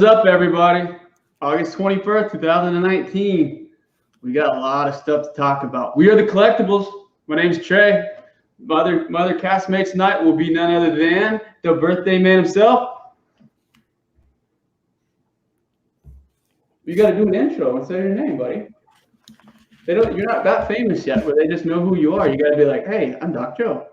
is up, everybody? August 21st, 2019. We got a lot of stuff to talk about. We are the Collectibles. My name's Trey. Mother castmates tonight will be none other than the birthday man himself. You got to do an intro and say your name, buddy. You're not that famous yet, but they just know who you are. You got to be like, hey, I'm Doc Joe.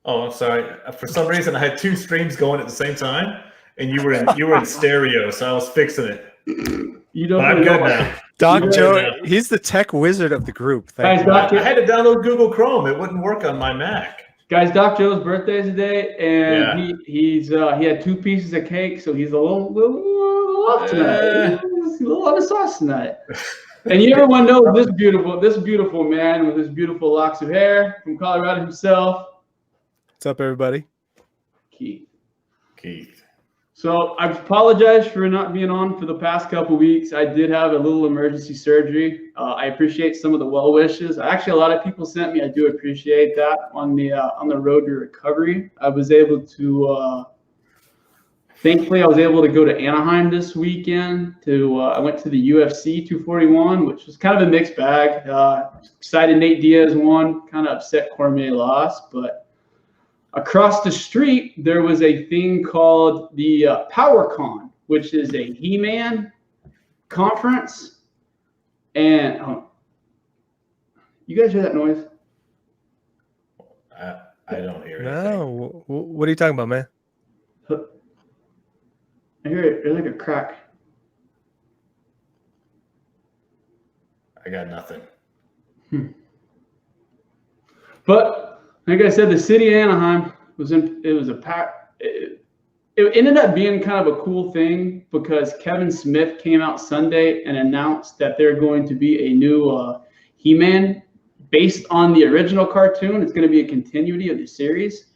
Oh, I'm sorry. For some reason, I had two streams going at the same time, and you were in stereo, so I was fixing it. I'm good now. Doc Joe, he's the tech wizard of the group. Guys, I had to download Google Chrome. It wouldn't work on my Mac. Guys, Doc Joe's birthday is today, and he had 2 pieces of cake, so he's a little off tonight. He's a little out of sauce tonight. And everyone knows this beautiful man with his beautiful locks of hair from Colorado himself. What's up, everybody? Keith. So I apologize for not being on for the past couple weeks. I did have a little emergency surgery. I appreciate some of the well wishes. Actually, a lot of people sent me. I do appreciate that on the road to recovery. I was able to. Thankfully, I was able to go to Anaheim this weekend. I went to the UFC 241, which was kind of a mixed bag. Excited Nate Diaz won. Kind of upset Cormier lost, but. Across the street, there was a thing called the PowerCon, which is a He-Man conference. And you guys hear that noise? I don't hear it. No. What are you talking about, man? I hear it. There's like a crack. I got nothing. But like I said, the city of Anaheim it ended up being kind of a cool thing because Kevin Smith came out Sunday and announced that they're going to be a new He-Man based on the original cartoon. It's going to be a continuity of the series.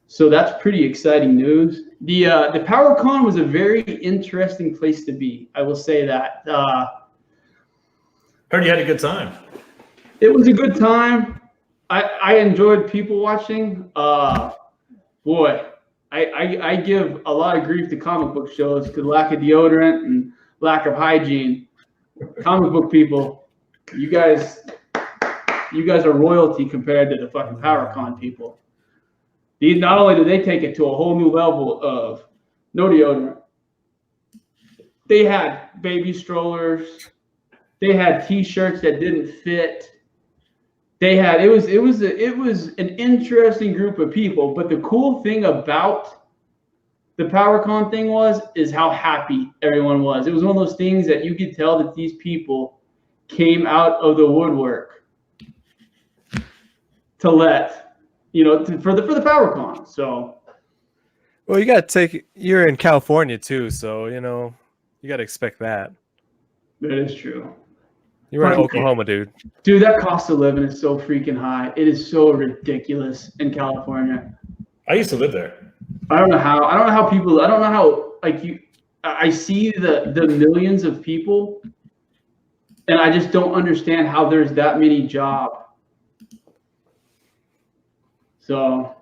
So that's pretty exciting news. The PowerCon was a very interesting place to be. I will say that. Heard you had a good time. It was a good time. I enjoyed people watching. Boy, I give a lot of grief to comic book shows because lack of deodorant and lack of hygiene. Comic book people, you guys are royalty compared to the fucking PowerCon people. Not only did they take it to a whole new level of no deodorant, they had baby strollers, they had T-shirts that didn't fit. It was an interesting group of people, but the cool thing about the PowerCon thing is how happy everyone was. It was one of those things that you could tell that these people came out of the woodwork to for the PowerCon. So, well, you're in California too, so you got to expect that. That is true. You were in Oklahoma, dude. Dude, that cost of living is so freaking high. It is so ridiculous in California. I used to live there. I don't know how I see the millions of people and I just don't understand how there's that many jobs. So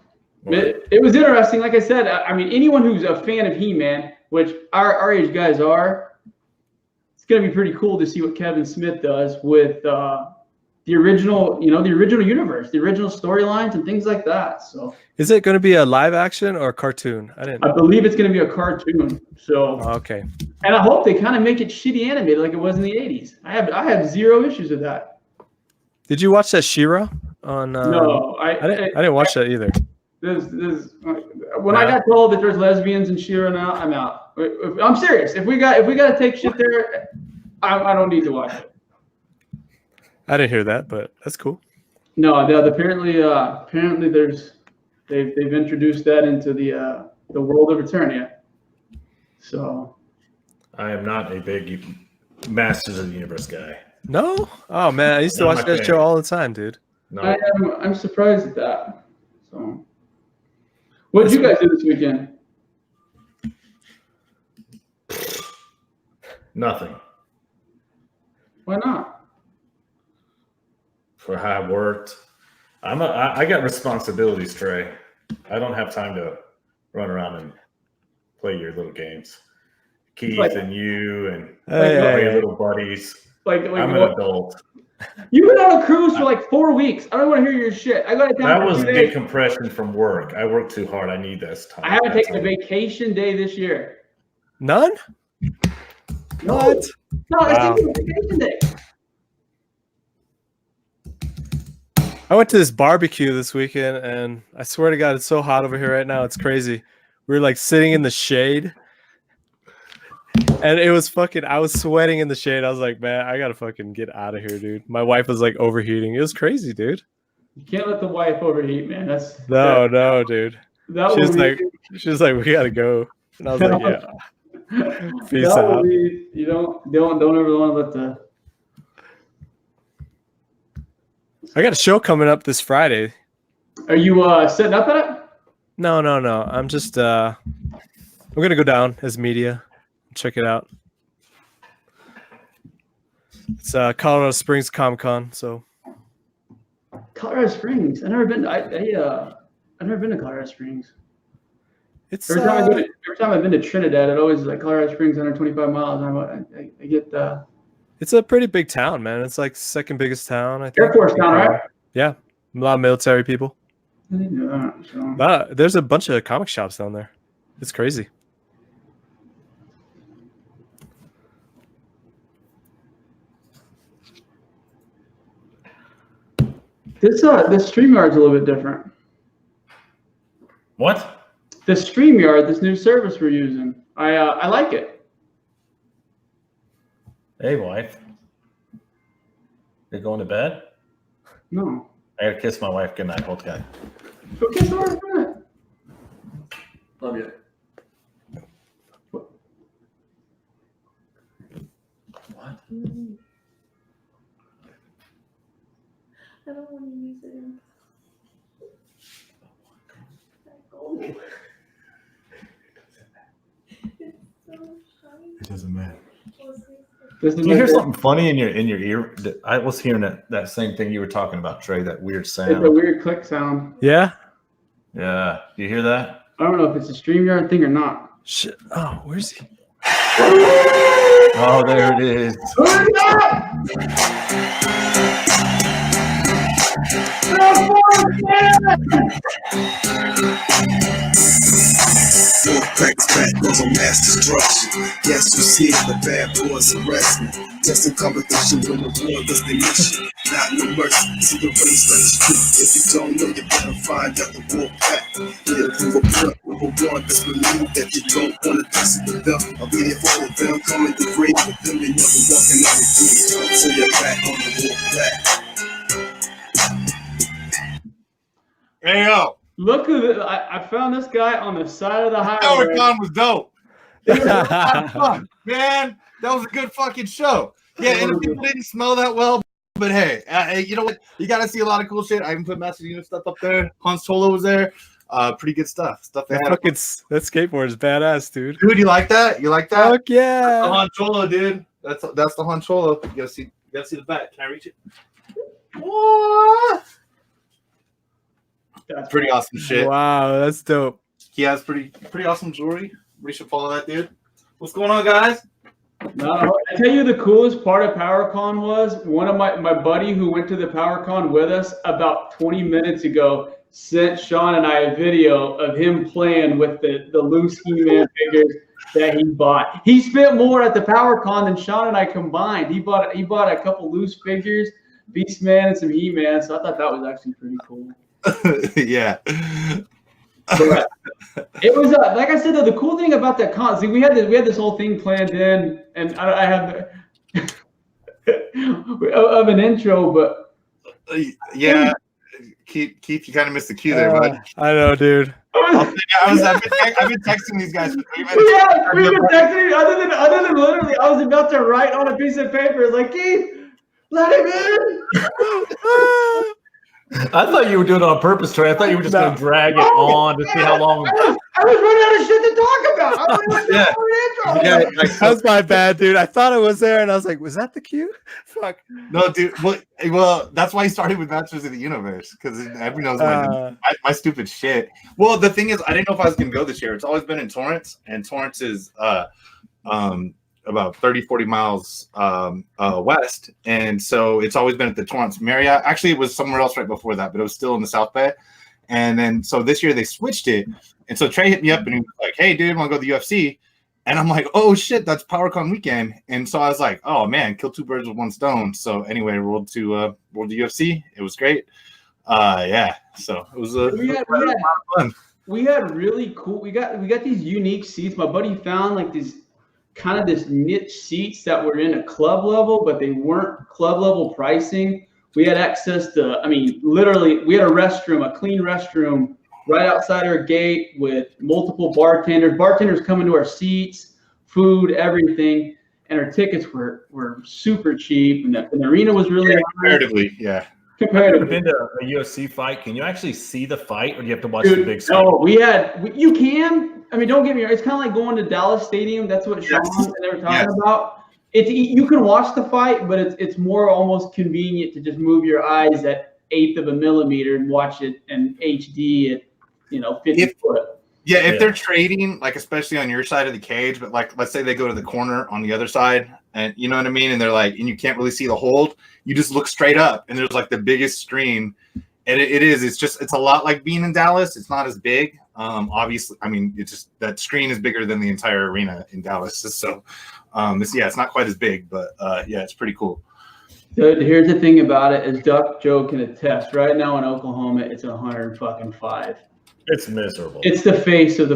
it was interesting. Like I said, I mean, anyone who's a fan of He-Man, which our age guys are, it's going to be pretty cool to see what Kevin Smith does with the original universe, the original storylines and things like that. So, is it going to be a live action or a cartoon? I believe it's going to be a cartoon. So, okay. And I hope they kind of make it shitty animated like it was in the 80s. I have zero issues with that. Did you watch that She-Ra on? No, I didn't watch that either. When I got told that there's lesbians in She-Ra now, I'm out. I'm serious. If we got to take shit there, I don't need to watch it. I didn't hear that, but that's cool. No, apparently they've introduced that into the world of Eternia. So I am not a big Masters of the Universe guy. No? Oh man, I used to watch that show all the time, dude. No. I'm surprised at that. So what did you guys do this weekend? Nothing. Why not? For how I worked. I got responsibilities, Trey. I don't have time to run around and play your little games. Keith like, and you and Hey. your little buddies. Like I'm an adult. You went on a cruise for like 4 weeks. I don't want to hear your shit. I got it down. That for was 2 days. decompression from work. I work too hard. I need this time. I haven't taken a vacation day this year. None? No. What? No, I taking a vacation day. I went to this barbecue this weekend, and I swear to God, it's so hot over here right now. It's crazy. We were like sitting in the shade, and it was I was sweating in the shade. I was like, man, I gotta fucking get out of here, dude. My wife was like overheating. It was crazy, dude. You can't let the wife overheat, man. No, dude. She was like, we gotta go, and I was like, yeah. Peace out. You don't ever want to let the. I got a show coming up this Friday. Are you setting up at it? No. I'm just I'm gonna go down as media. Check it out. It's Colorado Springs Comic-Con, so Colorado Springs. I've never been. I've never been to Colorado Springs. it's Every time I've been to Trinidad, it always is like Colorado Springs, 125 miles. And I get it's a pretty big town, man. It's like second biggest town, I think. Air Force town, right? Yeah, a lot of military people. I didn't know that. So. There's a bunch of comic shops down there. It's crazy. This StreamYard's a little bit different. What? The StreamYard, this new service we're using, I like it. Hey, wife. You're going to bed? No. I gotta kiss my wife goodnight. Hold tight. Go kiss her. Love you. What? I don't want to use it. It doesn't matter. This Did you hear something funny in your ear? I was hearing that same thing you were talking about, Trey. That weird sound. It's a weird click sound. Yeah. Yeah. Do you hear that? I don't know if it's a StreamYard thing or not. Shit. Oh, where's he? Oh, there it is. Cracks back goes on mass destruction. Guess who's here? The bad boys arrest me. Just in competition with the war, cause they mission. Not no mercy. See the race on the street. If you don't know, you better find out the war pack. Yeah, prove a blood. Number one, just believe that you don't wanna diss it with them. I'll be here for all of them. Coming to break with them. They never walking out again. So you're back on the war pack. Hey, yo. Look at it. I found this guy on the side of the highway. Comic-Con was dope. It was a lot of fun. Man, that was a good fucking show. Yeah, and the people didn't smell that well, but hey, you know what? You got to see a lot of cool shit. I even put Master Unit stuff up there. Han Solo was there. Pretty good stuff. Stuff they had. That skateboard is badass, dude. Dude, you like that? You like that? Fuck yeah. That's the Han Solo, dude. That's the Han Solo. You gotta see the back. Can I reach it? What? That's pretty awesome shit. Wow, that's dope. He has pretty awesome jewelry. We should follow that dude. What's going on, guys? No, I tell you the coolest part of PowerCon was one of my buddy who went to the PowerCon with us about 20 minutes ago sent Sean and I a video of him playing with the loose He-Man figures that he bought. He spent more at the PowerCon than Sean and I combined. He bought a couple loose figures, Beastman and some He-Man. So I thought that was actually pretty cool. Yeah. But it was like I said though, the cool thing about that con, see, we had this whole thing planned in, and I have of an intro, but yeah, Keith, you kind of missed the cue there, bud. I know, dude. I've been texting these guys for 3 minutes. Yeah, we've been texting. Other than literally, I was about to write on a piece of paper. It's like, Keith, let him in. I thought you were doing it on purpose, Trey. I thought you were just going to drag it on to see how long. I was running out of shit to talk about. I was Yeah, That was my bad, dude. I thought it was there, and I was like, was that the cue? Fuck. no, dude. Well, that's why he started with Masters of the Universe, because everyone knows my stupid shit. Well, the thing is, I didn't know if I was going to go this year. It's always been in Torrance, and Torrance is about 30, 40 miles west. And so it's always been at the Torrance Marriott. Actually, it was somewhere else right before that, but it was still in the South Bay. And then so this year they switched it. And so Trey hit me up and he was like, hey, dude, want to go to the UFC? And I'm like, oh, shit, that's PowerCon weekend. And so I was like, oh, man, kill two birds with one stone. So anyway, rolled to UFC. It was great. Yeah, so it was a lot of fun. We had really cool. We got these unique seats. My buddy found like this niche seats that were in a club level, but they weren't club level pricing. We had access to, I mean, literally, we had a clean restroom right outside our gate with multiple bartenders coming to our seats, food, everything, and our tickets were super cheap, and the arena was really comparatively, yeah. Have you ever been to a UFC fight? Can you actually see the fight, or do you have to watch the big screen? No, you can. I mean, don't get me wrong. It's kind of like going to Dallas Stadium. That's what Sean and they were talking about. You can watch the fight, but it's more almost convenient to just move your eyes at 1/8 of a millimeter and watch it in HD at 50 foot. Yeah, if they're trading, like especially on your side of the cage, but like let's say they go to the corner on the other side, and you know what I mean, and they're like, and you can't really see the hold, you just look straight up, and there's like the biggest screen, and it's a lot like being in Dallas. It's not as big, obviously. I mean, it's just that screen is bigger than the entire arena in Dallas, so it's not quite as big, but yeah, it's pretty cool. So here's the thing about it, as Duck Joe can attest. Right now in Oklahoma, it's 105. It's miserable. It's the face of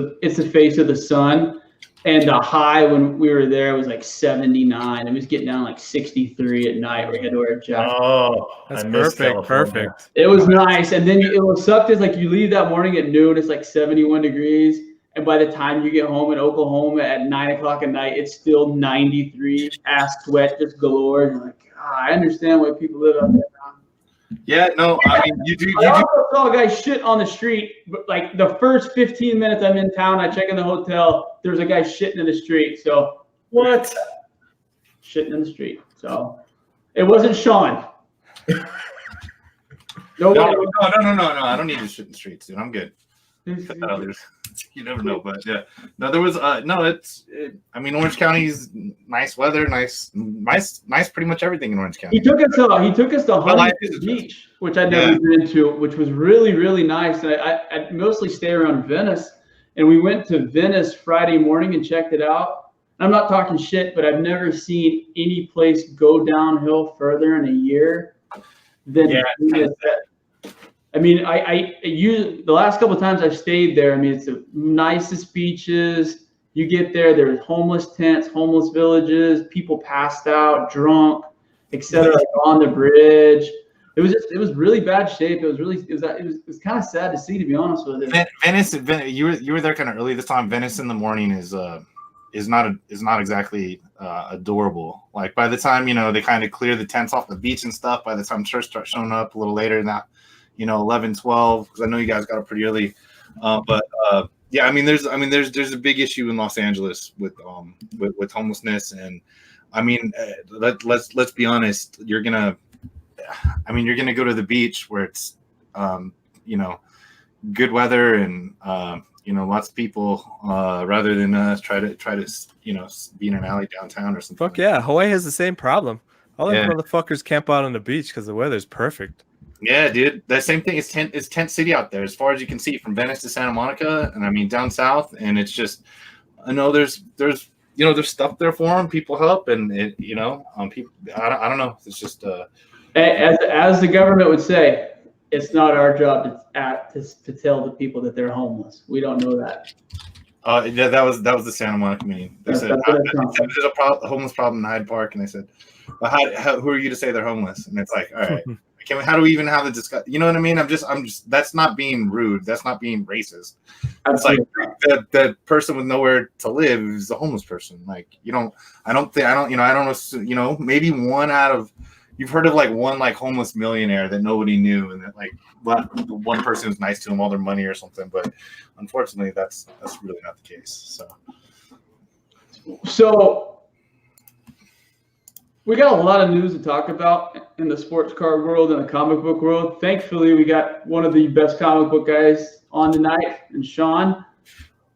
the sun, and the high when we were there was like 79. It was getting down like 63 at night. We had to wear a jacket. Oh, that's perfect. It was nice, and then it was sucked. Is like you leave that morning at noon, it's like 71 degrees, and by the time you get home in Oklahoma at 9 o'clock at night, it's still 93. Ass sweat just galore. And you're like, I understand why people live out there now. Yeah, no, I mean, you do. I also saw a guy shit on the street. But like the first 15 minutes I'm in town, I check in the hotel. There's a guy shitting in the street. So what? Shitting in the street. So it wasn't Sean. No. I don't need to shit in the streets, dude. I'm good. You never know, but yeah. No, there was I mean, Orange County's nice weather, nice, pretty much everything in Orange County. He took us to Huntington Beach, which I'd never been to, which was really, really nice. And I mostly stay around Venice, and we went to Venice Friday morning and checked it out. I'm not talking shit, but I've never seen any place go downhill further in a year than Venice. I mean, I use the last couple of times I've stayed there. I mean, it's the nicest beaches. You get there, there's homeless tents, homeless villages, people passed out, drunk, etc. Like on the bridge. It was really bad shape. It was kind of sad to see, to be honest with you. Venice, you were there kind of early this time. Venice in the morning is not exactly adorable. Like by the time they kind of clear the tents off the beach and stuff. By the time church starts showing up a little later than that. 11, 12, because I know you guys got up pretty early. But yeah, I mean, there's a big issue in Los Angeles with homelessness, and I mean, let's be honest. You're gonna go to the beach where it's good weather and lots of people rather than try to be in an alley downtown or something. Fuck yeah, Hawaii has the same problem. All them motherfuckers camp out on the beach because the weather's perfect. Yeah, dude. That same thing is tent city out there, as far as you can see, from Venice to Santa Monica, and I mean down south. And it's just, I know there's stuff there for them. People help, and people. I don't know. It's just as the government would say, it's not our job to tell the people that they're homeless. We don't know that. Yeah, that was the Santa Monica meeting. They said there's a homeless problem in Hyde Park, and they said, well, who are you to say they're homeless? And it's like, all right. How do we even have the discussion? You know what I mean? I'm just. That's not being rude. That's not being racist. It's like the person with nowhere to live is a homeless person. Like I don't know. Maybe one out of, you've heard of like one like homeless millionaire that nobody knew, and that like one person was nice to him all their money or something. But unfortunately, that's really not the case. So. We got a lot of news to talk about in the sports card world and the comic book world. Thankfully, we got one of the best comic book guys on tonight, and Sean.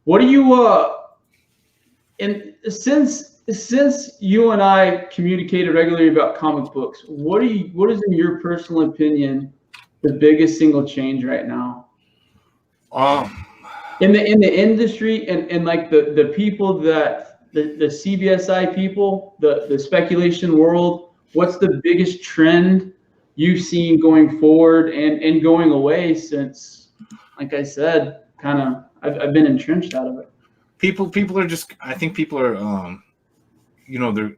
What do you And since you and I communicated regularly about comic books, what is in your personal opinion the biggest single change right now? In the industry and like the people that the CBSI people, the speculation world, what's the biggest trend you've seen going forward and going away since, like I said, kind of I've been entrenched out of it. People are just, I think people are, they're,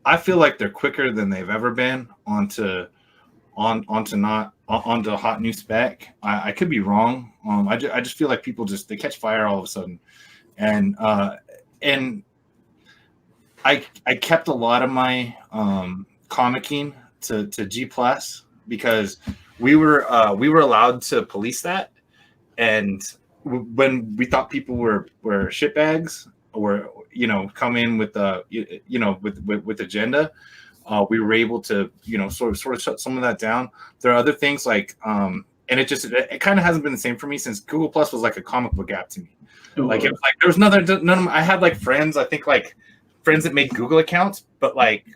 I feel like they're quicker than they've ever been onto hot new spec. I could be wrong. I just feel like people they catch fire all of a sudden. And I kept a lot of my comicking to G Plus because we were allowed to police that. And when we thought people were shitbags or come in with with agenda, we were able to sort of shut some of that down. There are other things like and it kind of hasn't been the same for me since Google Plus was like a comic book app to me. Like it was like there was none of I had like friends, I think like friends that made Google accounts, but like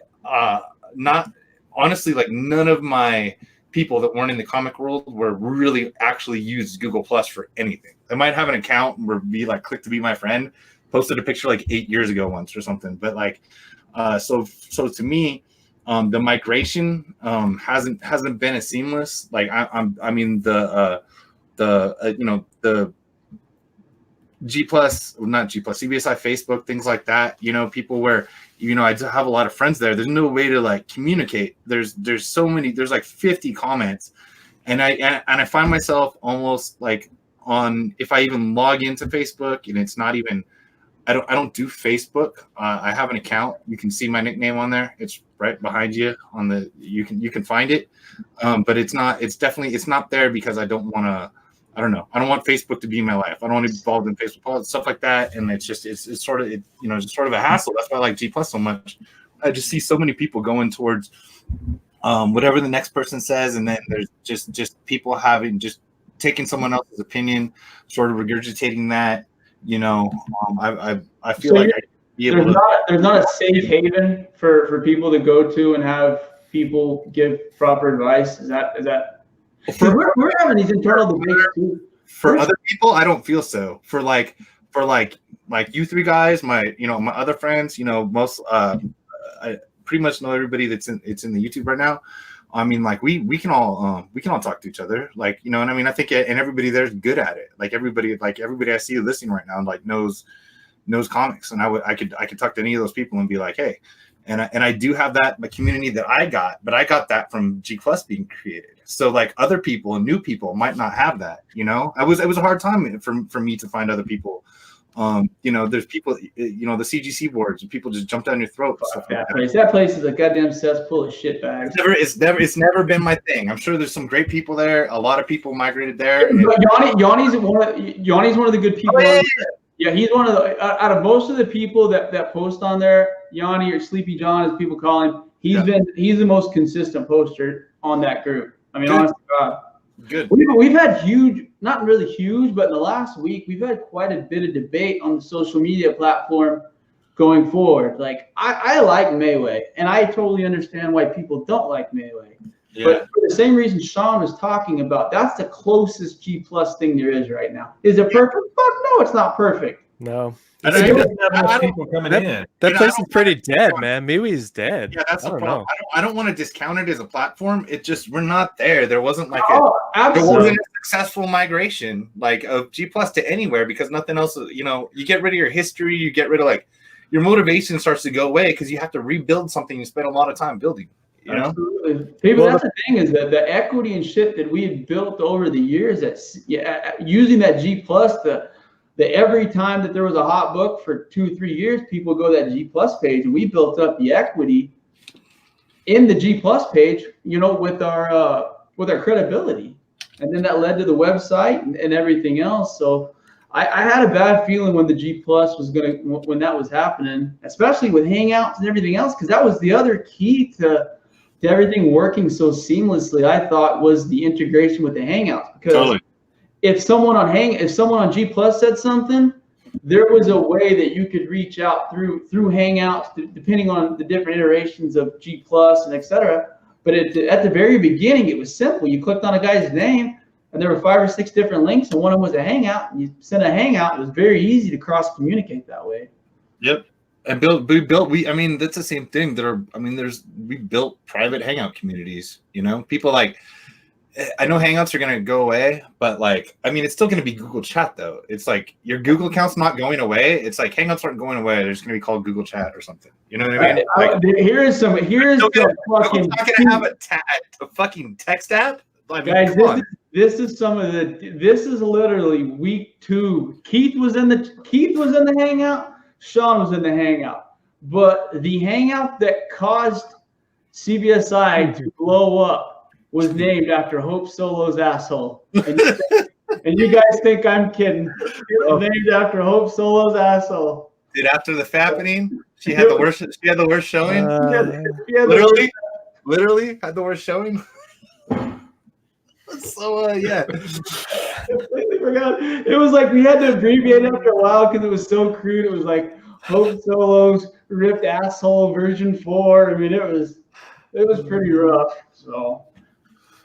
not honestly, like none of my people that weren't in the comic world were really actually used Google Plus for anything. They might have an account or be like click to be my friend, posted a picture like 8 years ago once or something. But like so to me, the migration hasn't been as seamless. Like I mean the G Plus, not G Plus, CBSI, Facebook, things like that. People where I have a lot of friends there. There's no way to like communicate. There's so many. There's like 50 comments, and I find myself almost like if I even log into Facebook and it's not even. I don't do Facebook. I have an account. You can see my nickname on there. It's right behind you on the. You can find it, but it's not. It's not there because I don't want to. I don't know. I don't want Facebook to be my life. I don't want to be involved in Facebook politics, stuff like that. And it's sort of it's sort of a hassle. That's why I like G Plus so much. I just see so many people going towards whatever the next person says, and then there's just people taking someone else's opinion, sort of regurgitating that. I feel like I'd be able there's not a safe haven for people to go to and have people give proper advice. Is that? We're having these internal debates too. For other people, I don't feel so. For you three guys, my other friends, most I pretty much know everybody that's in the YouTube right now. I mean, like we can all talk to each other, like and I mean I think and everybody there's good at it. Like everybody I see listening right now like knows comics, and I could talk to any of those people and be like, hey, and I do have that community that I got, but I got that from G Plus being created. So like other people and new people might not have that. It was a hard time for me to find other people. There's people, the CGC boards, and people just jump down your throat. That place is a goddamn cesspool of shit bags. It's never been my thing. I'm sure there's some great people there. A lot of people migrated there. Yanni's one of the good people. Oh, yeah, he's one of the out of most of the people that post on there. Yanni or Sleepy John, as people call him, he's the most consistent poster on that group. I mean, honestly, God. Good. We've had huge, not really huge, but in the last week, we've had quite a bit of debate on the social media platform going forward. Like, I like Mayway, and I totally understand why people don't like Mayway. Yeah. But for the same reason Sean was talking about, that's the closest G Plus thing there is right now. Is it perfect? Fuck no, it's not perfect. No. I don't have enough people coming in. That place is pretty dead, man. Mayway's dead. Yeah, that's the problem. I don't want to discount it as a platform. It just we're not there. There wasn't like there wasn't a successful migration like of G Plus to anywhere because nothing else. You get rid of your history. You get rid of like your motivation starts to go away because you have to rebuild something you spent a lot of time building. Absolutely. People, that's the thing is that the equity and shit that we had built over the years using that G Plus the every time that there was a hot book for 2 or 3 years, people go to that G Plus page, and we built up the equity in the G Plus page, with our credibility, and then that led to the website and everything else. So I had a bad feeling when the G Plus when that was happening, especially with Hangouts and everything else, because that was the other key to everything working so seamlessly. I thought was the integration with the Hangouts because. Totally. If someone on G Plus said something, there was a way that you could reach out through Hangouts, depending on the different iterations of G Plus and etc. But at the very beginning, it was simple. You clicked on a guy's name, and there were 5 or 6 different links, and one of them was a Hangout. And you sent a Hangout. It was very easy to cross communicate that way. Yep. And I mean, that's the same thing. We built private Hangout communities. You know, people like. I know Hangouts are going to go away, but like, I mean, it's still going to be Google Chat though. It's like your Google account's not going away. It's like Hangouts aren't going away. They're just going to be called Google Chat or something. You know what I mean? Like, here's the fucking. Not going to have a fucking text app. Like, guys, this is literally week 2. Keith was in the Hangout. Sean was in the Hangout, but the Hangout that caused CBSI to blow up was named after Hope Solo's asshole. And you guys think I'm kidding. It was named after Hope Solo's asshole. Dude, after the fappening, she had the worst showing. Literally had the worst showing. So yeah. I completely forgot. It was like we had to abbreviate it after a while because it was so crude. It was like Hope Solo's ripped asshole version 4. I mean, it was pretty rough. So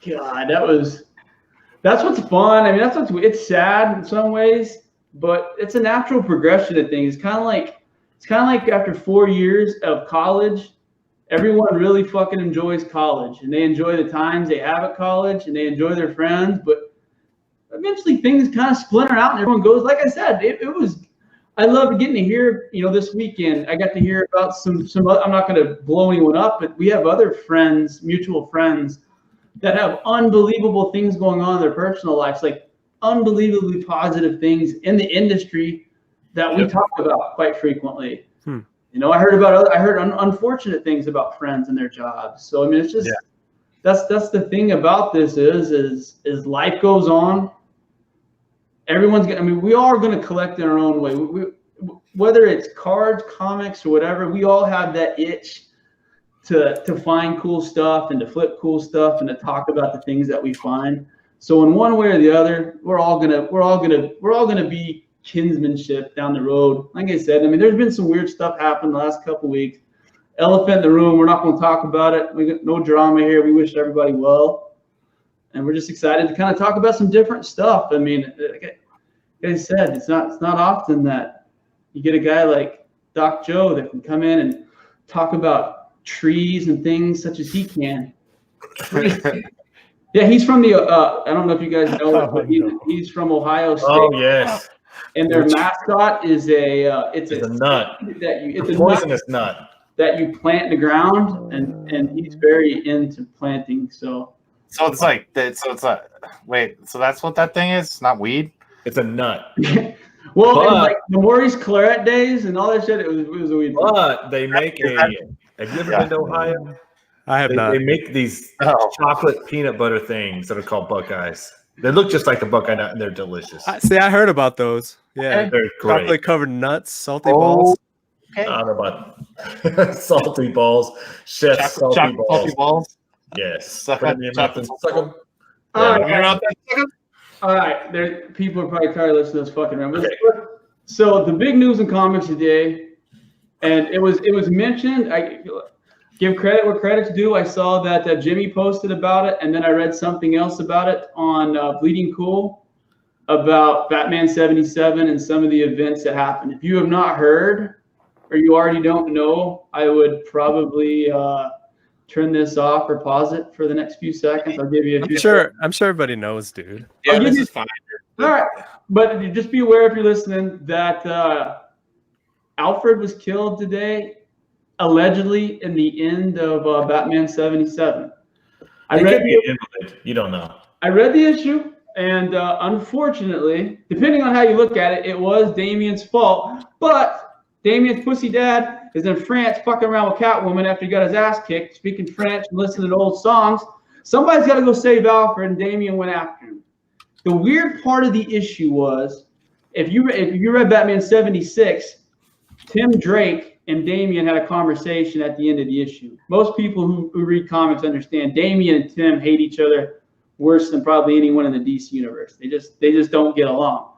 God, that's what's fun. I mean, it's sad in some ways, but it's a natural progression of things. It's kind of like after 4 years of college, everyone really fucking enjoys college, and they enjoy the times they have at college, and they enjoy their friends. But eventually, things kind of splinter out, and everyone goes. Like I said, I loved getting to hear. You know, this weekend I got to hear about some. I'm not going to blow anyone up, but we have other friends, mutual friends, that have unbelievable things going on in their personal lives, like unbelievably positive things in the industry that we talk about quite frequently. You know, I heard unfortunate things about friends and their jobs. So I mean, it's just that's the thing about this is life goes on. Everyone's gonna. I mean, we all are going to collect in our own way. Whether it's cards, comics, or whatever, we all have that itch to find cool stuff and to flip cool stuff and to talk about the things that we find. So in one way or the other, we're all gonna be kinsmanship down the road. Like I said, I mean, there's been some weird stuff happen the last couple of weeks. Elephant in the room. We're not going to talk about it. We got no drama here. We wish everybody well, and we're just excited to kind of talk about some different stuff. I mean, like I said, it's not often that you get a guy like Doc Joe that can come in and talk about trees and things such as he can. Yeah, he's from the I don't know if you guys know it, but he's from Ohio State. Oh yes. And their mascot is it's a nut. It's a poisonous nut that you plant in the ground, and he's very into planting. So it's like wait, so that's what that thing is? It's not weed? It's a nut. Well, it was like the Maurice Claret days and all that shit. It was a weed. But they make have you ever been to Ohio? I have not. They make these chocolate peanut butter things that are called Buckeyes. They look just like the Buckeye nut, and they're delicious. I heard about those. Yeah, they're great. Chocolate covered nuts, salty balls. Okay. I don't know about salty balls, chef's salty balls. Yes. Suck them. All right, people are probably tired of listening to this fucking around. So the big news in comics today, and it was mentioned. I give credit where credit's due. I saw that Jimmy posted about it, and then I read something else about it on Bleeding Cool about Batman 77 and some of the events that happened. If you have not heard or you already don't know, I would probably turn this off or pause it for the next few seconds. I'll give you a few. I'm sure everybody knows, dude. Yeah, this is fine. All right, but just be aware if you're listening that Alfred was killed today, allegedly in the end of Batman 77. You don't know. I read the issue, and unfortunately, depending on how you look at it, it was Damien's fault. But Damien's pussy dad is in France fucking around with Catwoman after he got his ass kicked, speaking French and listening to old songs. Somebody's got to go save Alfred, and Damien went after him. The weird part of the issue was, if you read Batman 76, Tim Drake and Damien had a conversation at the end of the issue. Most people who read comics understand Damien and Tim hate each other worse than probably anyone in the DC universe. They just don't get along.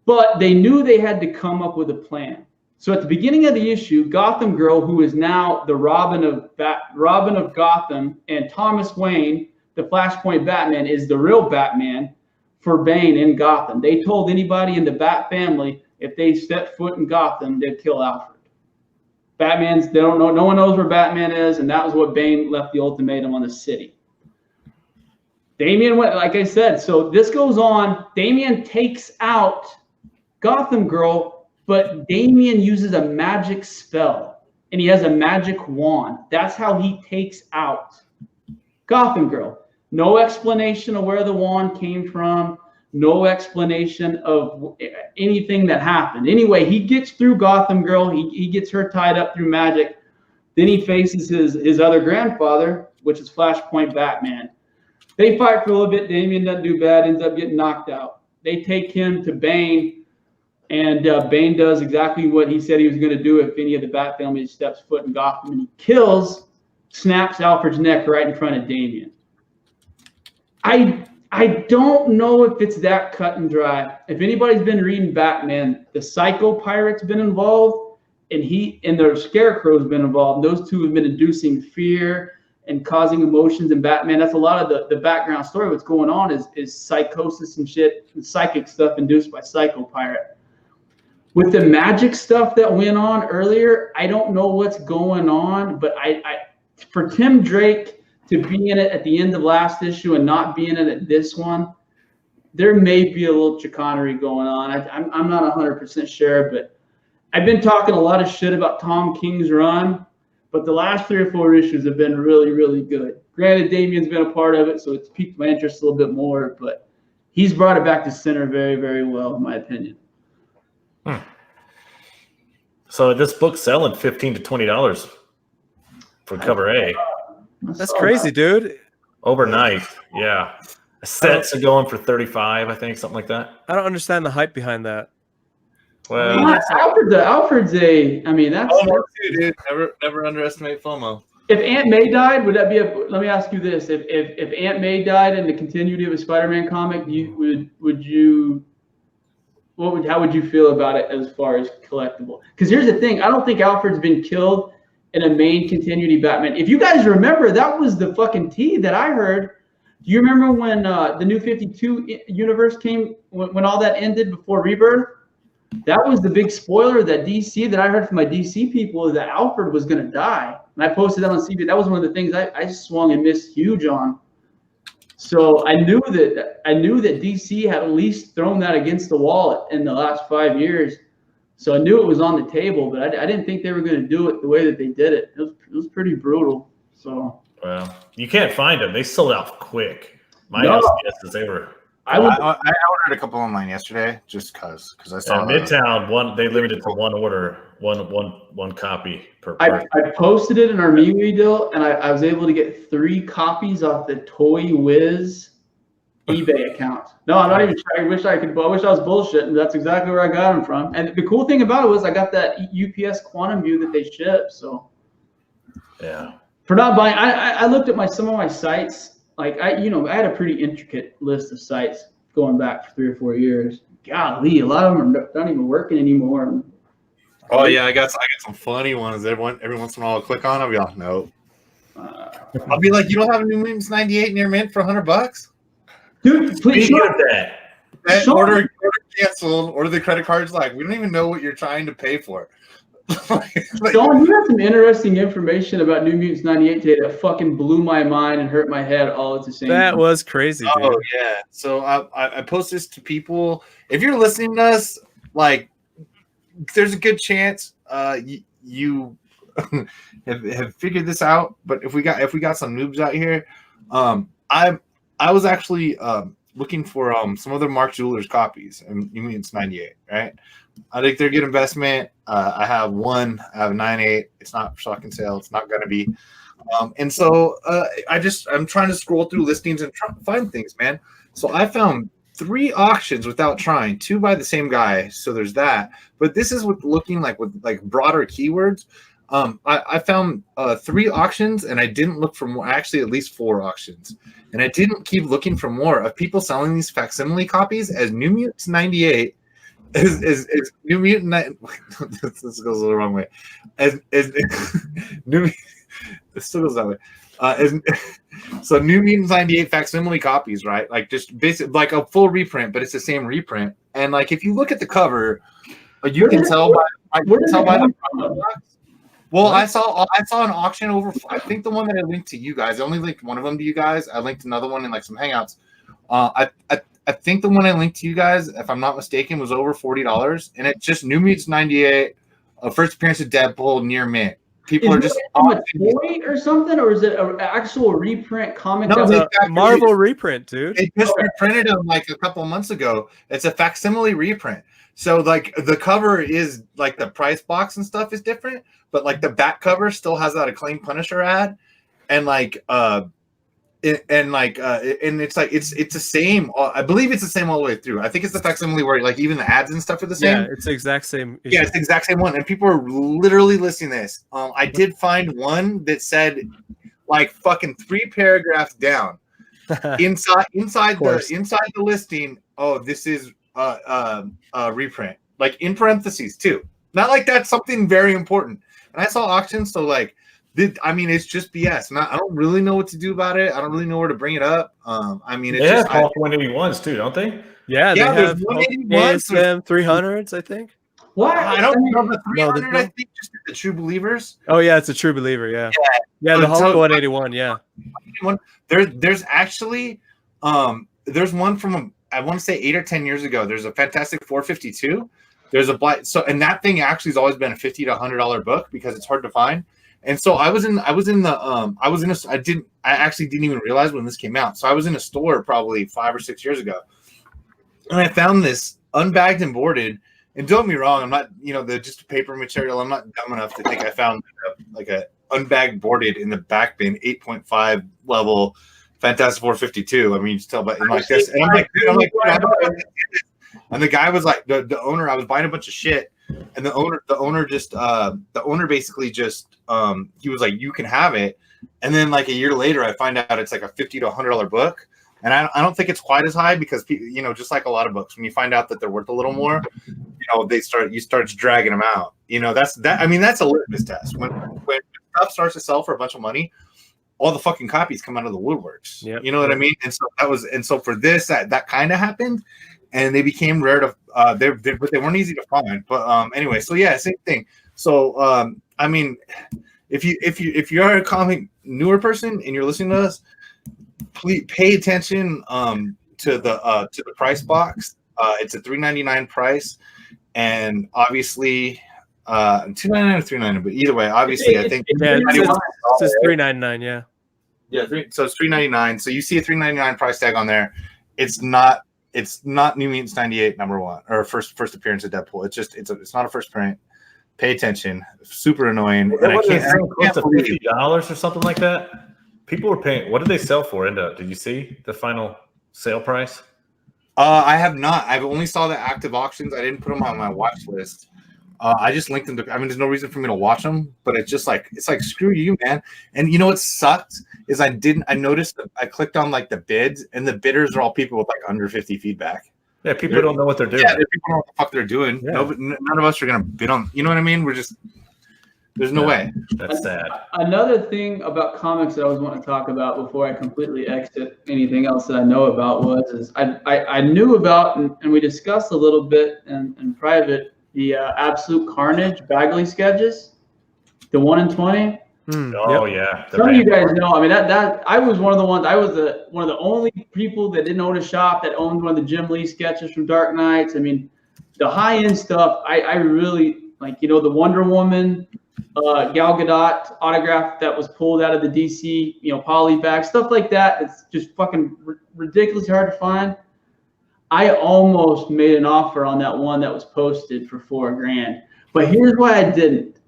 But they knew they had to come up with a plan. So at the beginning of the issue, Gotham Girl, who is now the Robin of Gotham, and Thomas Wayne, the Flashpoint Batman, is the real Batman for Bane in Gotham. They told anybody in the Bat family if they stepped foot in Gotham, they'd kill Alfred. They don't know. No one knows where Batman is, and that was what Bane left the ultimatum on the city. Damian went, like I said. So this goes on. Damian takes out Gotham Girl, but Damian uses a magic spell, and he has a magic wand. That's how he takes out Gotham Girl. No explanation of where the wand came from. No explanation of anything that happened. Anyway, he gets through Gotham Girl. He gets her tied up through magic. Then he faces his other grandfather, which is Flashpoint Batman. They fight for a little bit. Damian doesn't do bad, ends up getting knocked out. They take him to Bane, and Bane does exactly what he said he was going to do if any of the Bat family steps foot in Gotham, and he snaps Alfred's neck right in front of Damian. I don't know if it's that cut and dry. If anybody's been reading Batman, the Psycho Pirate's been involved, and the Scarecrow's been involved. Those two have been inducing fear and causing emotions in Batman. That's a lot of the background story. What's going on is psychosis and shit, and psychic stuff induced by Psycho Pirate. With the magic stuff that went on earlier, I don't know what's going on, but for Tim Drake to be in it at the end of last issue and not be in it at this one, there may be a little chicanery going on. I'm not 100% sure, but I've been talking a lot of shit about Tom King's run, but the last 3 or 4 issues have been really, really good. Granted, Damian's been a part of it, so it's piqued my interest a little bit more, but he's brought it back to center very, very well, in my opinion. So this book's selling $15 to $20 for cover A. That's crazy, dude. Overnight, yeah. Sets are going for $35, I think, something like that. I don't understand the hype behind that. Well, Alfred's that's. FOMO too, dude. Never underestimate FOMO. If Aunt May died, would that be let me ask you this. If Aunt May died in the continuity of a Spider-Man comic, how would you feel about it as far as collectible? Because here's the thing, I don't think Alfred's been killed in a main continuity Batman. If you guys remember, that was the fucking tea that I heard. Do you remember when the New 52 universe came, when all that ended before Rebirth? That was the big spoiler that I heard from my DC people, is that Alfred was going to die. And I posted that on CB. That was one of the things I swung and missed huge on. So I knew that DC had at least thrown that against the wall in the last 5 years. So I knew it was on the table, but I didn't think they were going to do it the way that they did it. It was pretty brutal. So well, you can't find them. They sold out quick. My guess is they were. I ordered a couple online yesterday just because I saw Midtown. They limited to one order, one copy per person. I posted it in our MeWe deal, and I was able to get 3 copies off the Toy Wiz eBay account. No, I'm not even trying. I wish I was bullshitting. That's exactly where I got them from. And the cool thing about it was I got that UPS Quantum View that they ship. So yeah, for not buying, I looked at some of my sites. Like I had a pretty intricate list of sites going back for 3 or 4 years. Golly, a lot of them are not even working anymore. Oh yeah, I got some funny ones. Every once in a while, I'll click on. I'll be like, no. I'll be like, you don't have a New Mutants 98 in your mint for $100, dude. Please get that. Order canceled. Order the credit cards. Like, we don't even know what you're trying to pay for. Don, you have some interesting information about New Mutants 98 today that fucking blew my mind and hurt my head all at the same time. That was crazy, dude. Oh yeah. So I post this to people. If you're listening to us, like, there's a good chance you have figured this out. But if we got some noobs out here, I was actually looking for some other Mark Jewelers copies and New Mutants 98, right? I think they're a good investment. I have a 9.8. It's not for fucking sale. It's not going to be. And so I'm trying to scroll through listings and try to find things, man. So I found 3 auctions without trying, 2 by the same guy. So there's that. But this is with broader keywords. I found 3 auctions, and I didn't look for more. Actually, at least 4 auctions, and I didn't keep looking for more of people selling these facsimile copies as New Mutants 98 Is New Mutant? This goes a little wrong way. Is New? It still goes that way. So New Mutants 98 facsimile copies, right? Like just basic, like a full reprint, but it's the same reprint. And like if you look at the cover, you can tell by the box. Well, I saw an auction over. I think the one that I linked to you guys. I only linked one of them to you guys. I linked another one in like some Hangouts. I think the one I linked to you guys, if I'm not mistaken, was over $40, and it's just New Mutants 98, first appearance of Deadpool, near mint. People are just on a toy or something, or is it an actual reprint comic? No, it's a Marvel reprint, dude. They just reprinted them like a couple months ago. It's a facsimile reprint. So like the cover is like the price box and stuff is different, but like the back cover still has that Acclaim Punisher ad, and like and it's like it's the same. I believe it's the same all the way through. I think it's the facsimile where like even the ads and stuff are the same. Yeah, it's the exact same issue. Yeah, it's the exact same one, and people are literally listing this. I did find one that said like fucking 3 paragraphs down inside the listing. Oh, this is reprint, like in parentheses too. Not like that's something very important. And I saw auctions, so like. I mean, it's just BS. I don't really know what to do about it. I don't really know where to bring it up. I mean, it's they just have 181s too, don't they? Yeah, they have 181s, ASM 300s, I think. What? I don't know the 300. No, I think just the True Believers. Oh yeah, it's a True Believer. Yeah, the Hulk 181. Yeah, there's actually there's one from I want to say 8 or 10 years ago. There's a Fantastic 452. There's a black and that thing actually has always been a $50 to $100 book because it's hard to find. And so I actually didn't even realize when this came out. So I was in a store probably 5 or 6 years ago, and I found this unbagged and boarded. And don't get me wrong, I'm not, just paper material. I'm not dumb enough to think I found like a unbagged boarded in the back bin 8.5 level Fantastic 452. I mean, you just tell by like this, and I'm like, and the guy was like, the owner. I was buying a bunch of shit. And the owner basically just he was like, you can have it. And then like a year later, I find out it's like a $50 to $100 book. And I don't think it's quite as high because just like a lot of books, when you find out that they're worth a little more, you start dragging them out. That's a litmus test. When stuff starts to sell for a bunch of money, all the fucking copies come out of the woodworks. Yep. You know what I mean? And so for this, that kind of happened. And they became rare to but they weren't easy to find. But anyway, so yeah, same thing. So I mean, if you're a comic newer person and you're listening to us, please pay attention to the price box. It's a $3.99 price, and obviously $2.99 or $3.99. But either way, obviously, I think it says $3.99. Yeah. Yeah. So it's $3.99. So you see a $3.99 price tag on there. It's not New Mutants 98 #1 or first appearance of Deadpool. It's not a first print. Pay attention. Super annoying. And I can't close to $50 or something like that. People were paying. What did they sell for? Did you see the final sale price? I have not. I've only saw the active auctions. I didn't put them on my watch list. I just linked them to. I mean, there's no reason for me to watch them, but it's like screw you, man. And you know what sucked is I noticed I clicked on like the bids, and the bidders are all people with like under 50 feedback. Yeah, people don't know what they're doing. Yeah, people don't know what the fuck they're doing. Yeah. None of us are gonna bid on. You know what I mean? There's no way. That's sad. Another thing about comics that I was wanting to talk about before I completely exit anything else that I know about is I knew about and we discussed a little bit in private the Absolute Carnage Bagley sketches, the 1 in 20. Yeah. Some of you guys know. I mean, that I was one of the ones. I was one of the only people that didn't own a shop that owned one of the Jim Lee sketches from Dark Knights. I mean, the high end stuff. I really like. The Wonder Woman, Gal Gadot autograph that was pulled out of the DC, poly bag, stuff like that. It's just fucking ridiculously hard to find. I almost made an offer on that one that was posted for $4,000, but here's why I didn't.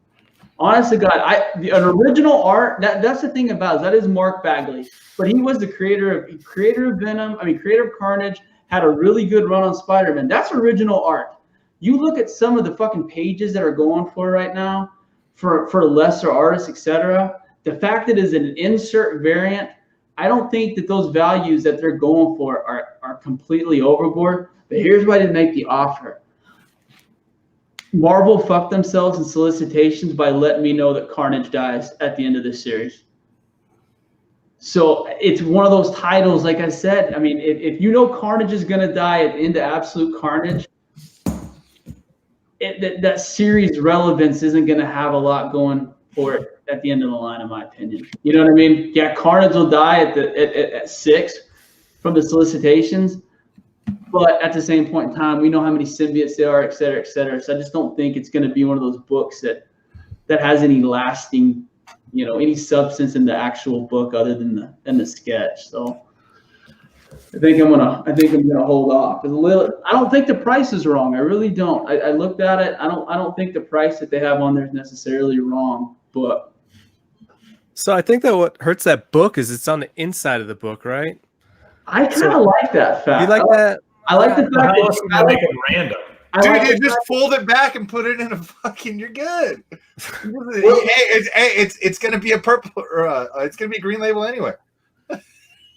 Honest to God, an original art. That's the thing about it, that is Mark Bagley, but he was the creator of Venom. I mean, creator of Carnage. Had a really good run on Spider-Man. That's original art. You look at some of the fucking pages that are going for right now, for lesser artists, etc. The fact that it is an insert variant, I don't think that those values that they're going for are completely overboard. But here's why I didn't make the offer. Marvel fucked themselves in solicitations by letting me know that Carnage dies at the end of this series. So it's one of those titles, like I said. I mean, if you know Carnage is going to die at the end of Absolute Carnage, that series relevance isn't going to have a lot going for it at the end of the line, in my opinion. You know what I mean? Yeah, Carnage will die at 6 from the solicitations, but at the same point in time, we know how many symbiotes there are, et cetera, et cetera. So I just don't think it's going to be one of those books that has any lasting, any substance in the actual book other than the sketch. So I think I'm gonna hold off. I don't think the price is wrong. I really don't. I looked at it. I don't think the price that they have on there is necessarily wrong. But So I think that what hurts that book is it's on the inside of the book, right? I kind of like that fact. You like that? I like the fact How else that can I make it random? Dude, you just fold it back and put it in a fucking. You're good. It's gonna be a purple or it's gonna be a green label anyway.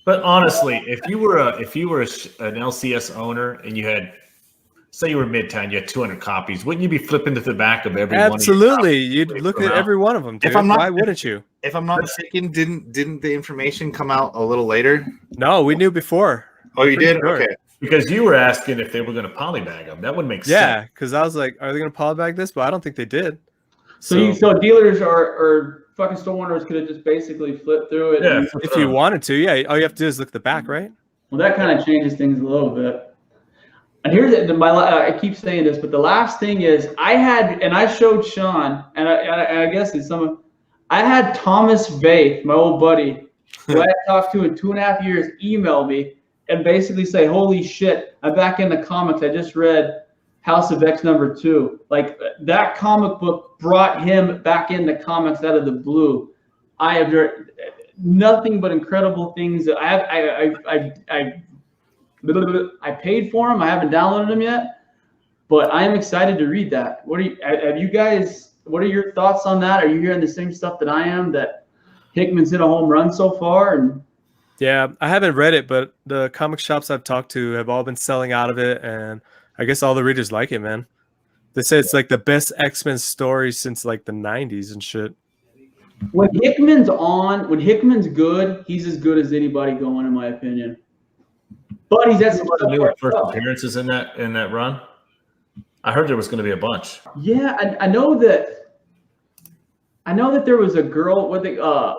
But honestly, if you were an LCS owner and you had, say you were Midtown, you had 200 copies, wouldn't you be flipping to the back of every one? Absolutely, you'd look at every one of them. Dude. Why wouldn't you? If I'm not mistaken, didn't the information come out a little later? No, we knew before. Oh, you did? Sure. Okay. Because you were asking if they were going to polybag them. That would make sense. Yeah, because I was like, are they going to polybag this? But I don't think they did. So dealers or fucking store owners could have just basically flipped through it. Yeah, if you wanted to, yeah. All you have to do is look at the back, right? Well, that kind of changes things a little bit. And here's I keep saying this, but the last thing is I showed Sean, and I guess it's I had Thomas Vaith, my old buddy, who I had talked to in 2.5 years, email me and basically say, holy shit, I'm back in the comics. I just read House of X #2. Like, that comic book brought him back in the comics out of the blue. I have heard nothing but incredible things. I paid for them. I haven't downloaded them yet, but I am excited to read that. What are your thoughts on that? Are you hearing the same stuff that I am, that Hickman's hit a home run so far? And yeah, I haven't read it, but the comic shops I've talked to have all been selling out of it, and I guess all the readers like it, man. They say it's like the best X-Men story since like the 90s and shit. When Hickman's good, he's as good as anybody going, in my opinion. But he's had some new first appearances in that run. I heard there was going to be a bunch. Yeah, I know that there was a girl with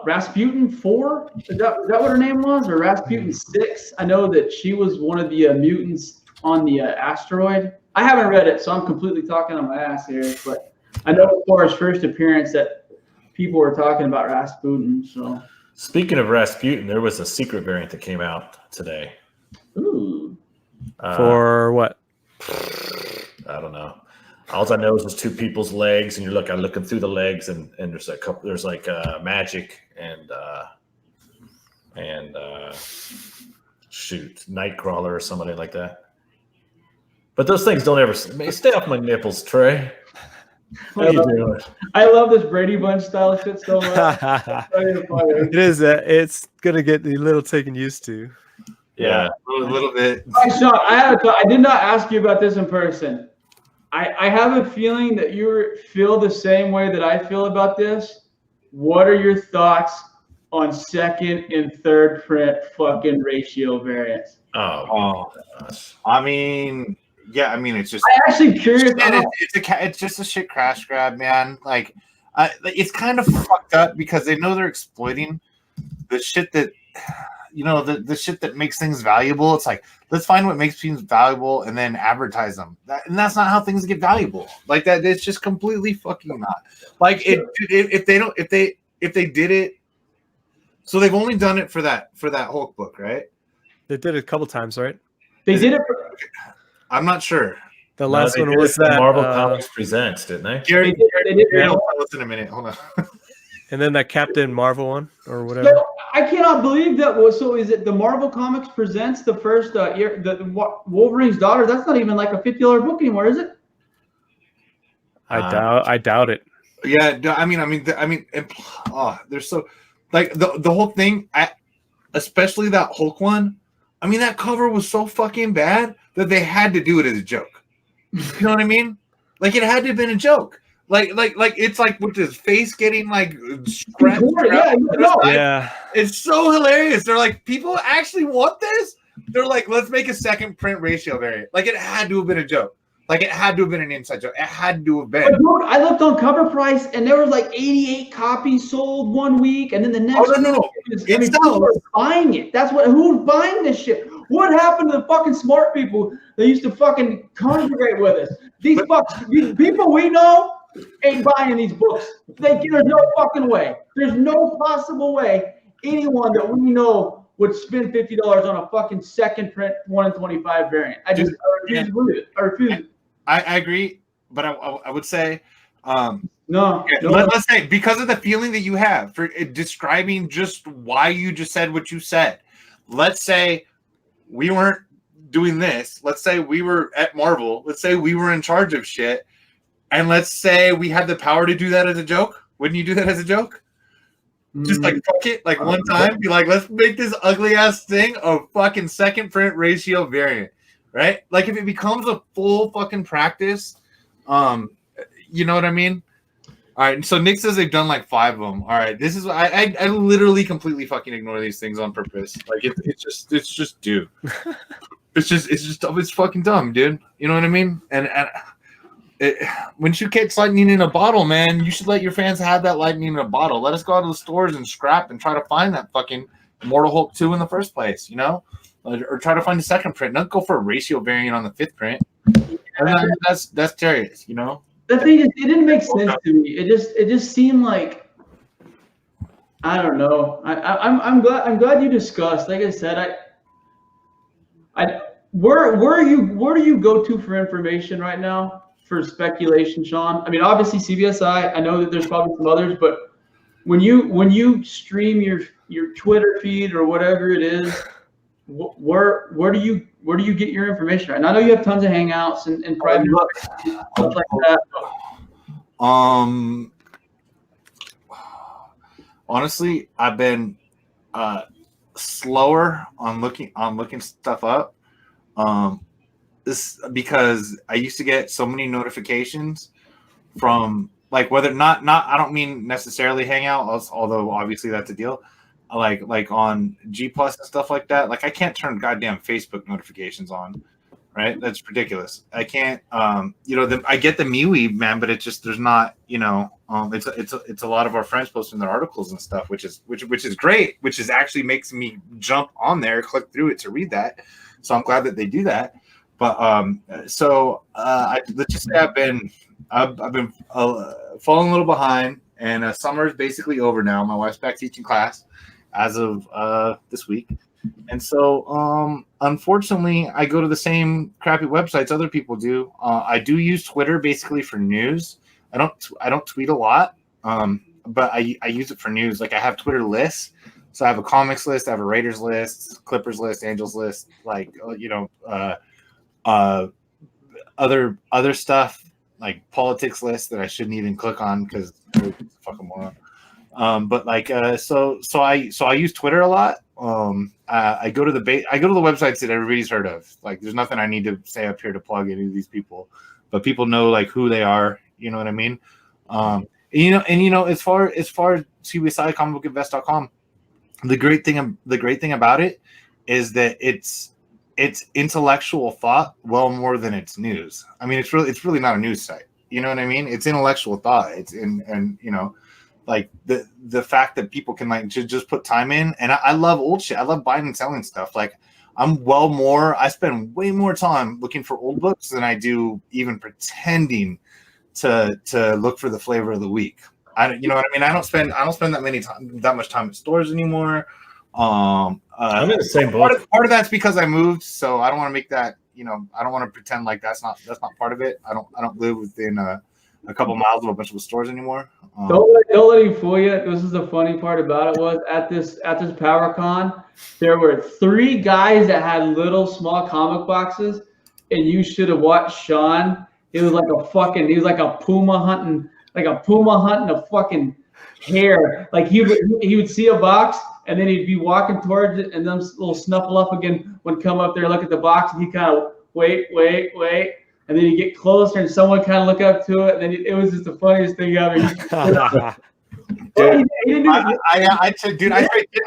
Rasputin 4. Is that what her name was, or Rasputin 6? I know that she was one of the mutants on the asteroid. I haven't read it, so I'm completely talking on my ass here. But I know as far as first appearance that people were talking about Rasputin. So speaking of Rasputin, there was a secret variant that came out today. Ooh. For what? I don't know. All I know is there's two people's legs, and I'm looking through the legs, and there's a couple. There's like magic and Nightcrawler or somebody like that. But those things don't ever stay off my nipples, Trey. What are you doing? I love this Brady Bunch style shit so much. It is. It's gonna get a little taken used to. Yeah, a little bit. Hey, Sean, I did not ask you about this in person. I have a feeling that you feel the same way that I feel about this. What are your thoughts on second and third print fucking ratio variants? Oh gosh. I mean, it's just. I'm actually curious. It's just a shit crash grab, man. Like, it's kind of fucked up because they know they're exploiting the shit that. The shit that makes things valuable. It's like, let's find what makes things valuable and then advertise them. And that's not how things get valuable. Like that, it's just completely fucking not. Like if they did it, so they've only done it for that Hulk book, right? They did it a couple times, right? They did it. I'm not sure. The last one was that Marvel Comics Presents, didn't they? Gary, they did. I'll listen a minute. Hold on. And then that Captain Marvel one or whatever. So, I cannot believe that. So is it the Marvel Comics Presents the first Wolverine's daughter? That's not even like a $50 book anymore, is it? I doubt it. Yeah, I mean, there's so like the whole thing. Especially that Hulk one. I mean, that cover was so fucking bad that they had to do it as a joke. You know what I mean? Like it had to have been a joke. Like it's like with his face getting like scratched. Yeah. It's so hilarious. They're like, people actually want this? They're like, let's make a second print ratio variant. Like it had to have been a joke. Like it had to have been an inside joke. It had to have been. But dude, I looked on Cover Price and there was like 88 copies sold 1 week, and then the next. Oh no. People are buying it. That's what. Who's buying this shit? What happened to the fucking smart people that used to fucking congregate with us? These people we know ain't buying these books. There's no fucking way. There's no possible way anyone that we know would spend $50 on a fucking second print 1 in 25 variant. I refuse to believe it. I refuse it. I agree, but I would say, let's say because of the feeling that you have for describing just why you just said what you said. Let's say we weren't doing this. Let's say we were at Marvel. Let's say we were in charge of shit, and let's say we had the power to do that as a joke. Wouldn't you do that as a joke? Just like fuck it, like one time, be like, let's make this ugly ass thing a fucking second print ratio variant. Right? Like if it becomes a full fucking practice, you know what I mean? All right. So Nick says they've done like 5 of them. All right. This is I literally completely fucking ignore these things on purpose. Like it's just dude. It's fucking dumb, dude. You know what I mean? And when you catch lightning in a bottle, man, you should let your fans have that lightning in a bottle. Let us go out to the stores and scrap and try to find that fucking Immortal Hulk 2 in the first place, you know? Or try to find a second print. Don't go for a ratio variant on the 5th print. That's serious, you know. The thing is, it didn't make sense to me. It just seemed like, I don't know. I'm glad you discussed. Like I said, where do you go to for information right now for speculation, Sean? I mean, obviously CBSI. I know that there's probably some others, but when you stream your Twitter feed or whatever it is. Where do you get your information? Right? And I know you have tons of hangouts and private stuff like that. Honestly, I've been slower on looking stuff up. This because I used to get so many notifications from like whether not I don't mean necessarily hangout, although obviously that's a deal. Like on G Plus and stuff like that. Like I can't turn goddamn Facebook notifications on, right? That's ridiculous. I can't. I get the MeWe, man, but it's just there's not. It's a lot of our friends posting their articles and stuff, which is great. Which is actually makes me jump on there, click through it to read that. So I'm glad that they do that. But let's just say I've been falling a little behind, and summer is basically over now. My wife's back teaching class as of this week, and so unfortunately I go to the same crappy websites other people do. I do use Twitter basically for news. I don't tweet a lot, but I use it for news. Like I have Twitter lists, so I have a comics list, I have a Raiders list, Clippers list, Angels list, like other stuff like politics lists that I shouldn't even click on because I'm a fucking moron. But like, so I use Twitter a lot. I go to the websites that everybody's heard of. Like, there's nothing I need to say up here to plug any of these people, but people know like who they are. You know what I mean? As far as CBSI comicbookinvest.com, the great thing about it is that it's intellectual thought well more than it's news. I mean, it's really not a news site. You know what I mean? It's intellectual thought. Like the fact that people can like just put time in, and I love old shit. I love buying and selling stuff. Like I spend way more time looking for old books than I do even pretending to look for the flavor of the week. You know what I mean? I don't spend that much time at stores anymore. I'm in the same boat. Part of that's because I moved, so I don't want to make that. I don't want to pretend like that's not part of it. I don't live within a couple miles of a bunch of stores anymore. Don't let him fool you. This is the funny part about it was at this PowerCon, there were 3 guys that had little small comic boxes, and you should have watched Sean. He was like a puma hunting a fucking hare. Like he would see a box and then he'd be walking towards it, and them little snuffleupagon would come up there, look at the box, and he kind of wait. and then you get closer, and someone kind of look up to it, and then it was just the funniest thing ever. Dude,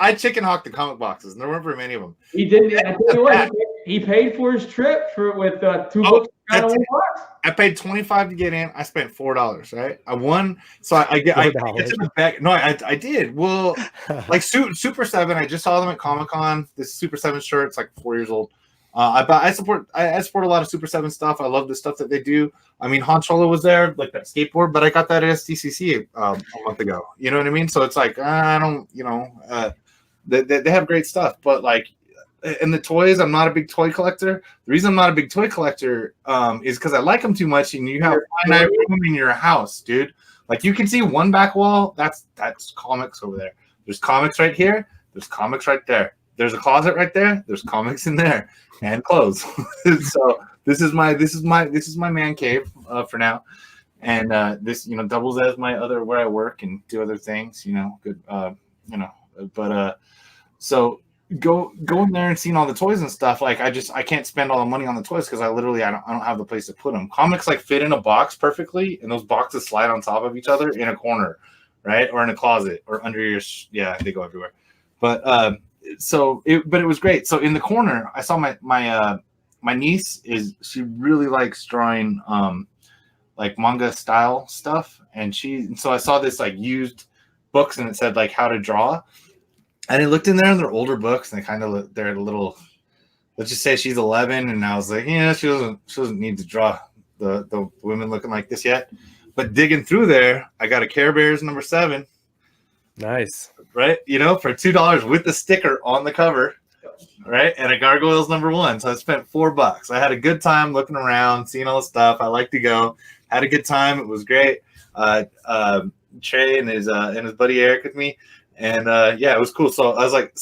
I chicken hawked the comic boxes. There weren't very many of them. He didn't. I tell you what, he paid for his trip with 2 books out of 1 box. I paid $25 to get in. I spent $4, right? I won, so I get to the back. No, I did. Well, like Super 7, I just saw them at Comic-Con. This Super 7 shirt, it's like 4 years old. I support a lot of Super 7 stuff. I love the stuff that they do. I mean, Han Solo was there, like that skateboard, but I got that at SDCC a month ago. You know what I mean? So it's like, I don't, they have great stuff, but like, in the toys, I'm not a big toy collector. The reason I'm not a big toy collector is because I like them too much, and you have finite room in your house, dude. Like, you can see one back wall. That's comics over there. There's comics right here. There's comics right there. There's a closet right there. There's comics in there and clothes. So this is my man cave for now, and this doubles as my other where I work and do other things. Good. But so. Going there and seeing all the toys and stuff, like I can't spend all the money on the toys because I don't have the place to put them. Comics like fit in a box perfectly, and those boxes slide on top of each other in a corner, right, or in a closet or under your they go everywhere. But it was great. So in the corner, I saw my niece she really likes drawing like manga style stuff, and so I saw this like used books, and it said like how to draw. And I looked in there, and they're older books, and they're a little. Let's just say she's 11, and I was like, yeah, she doesn't need to draw the women looking like this yet. But digging through there, I got a Care Bears number 7. Nice, right? For $2 with the sticker on the cover, right? And a Gargoyles number 1. So I spent $4. I had a good time looking around, seeing all the stuff. I like to go. Had a good time. It was great. Trey and his buddy Eric with me. And it was cool. So I was like,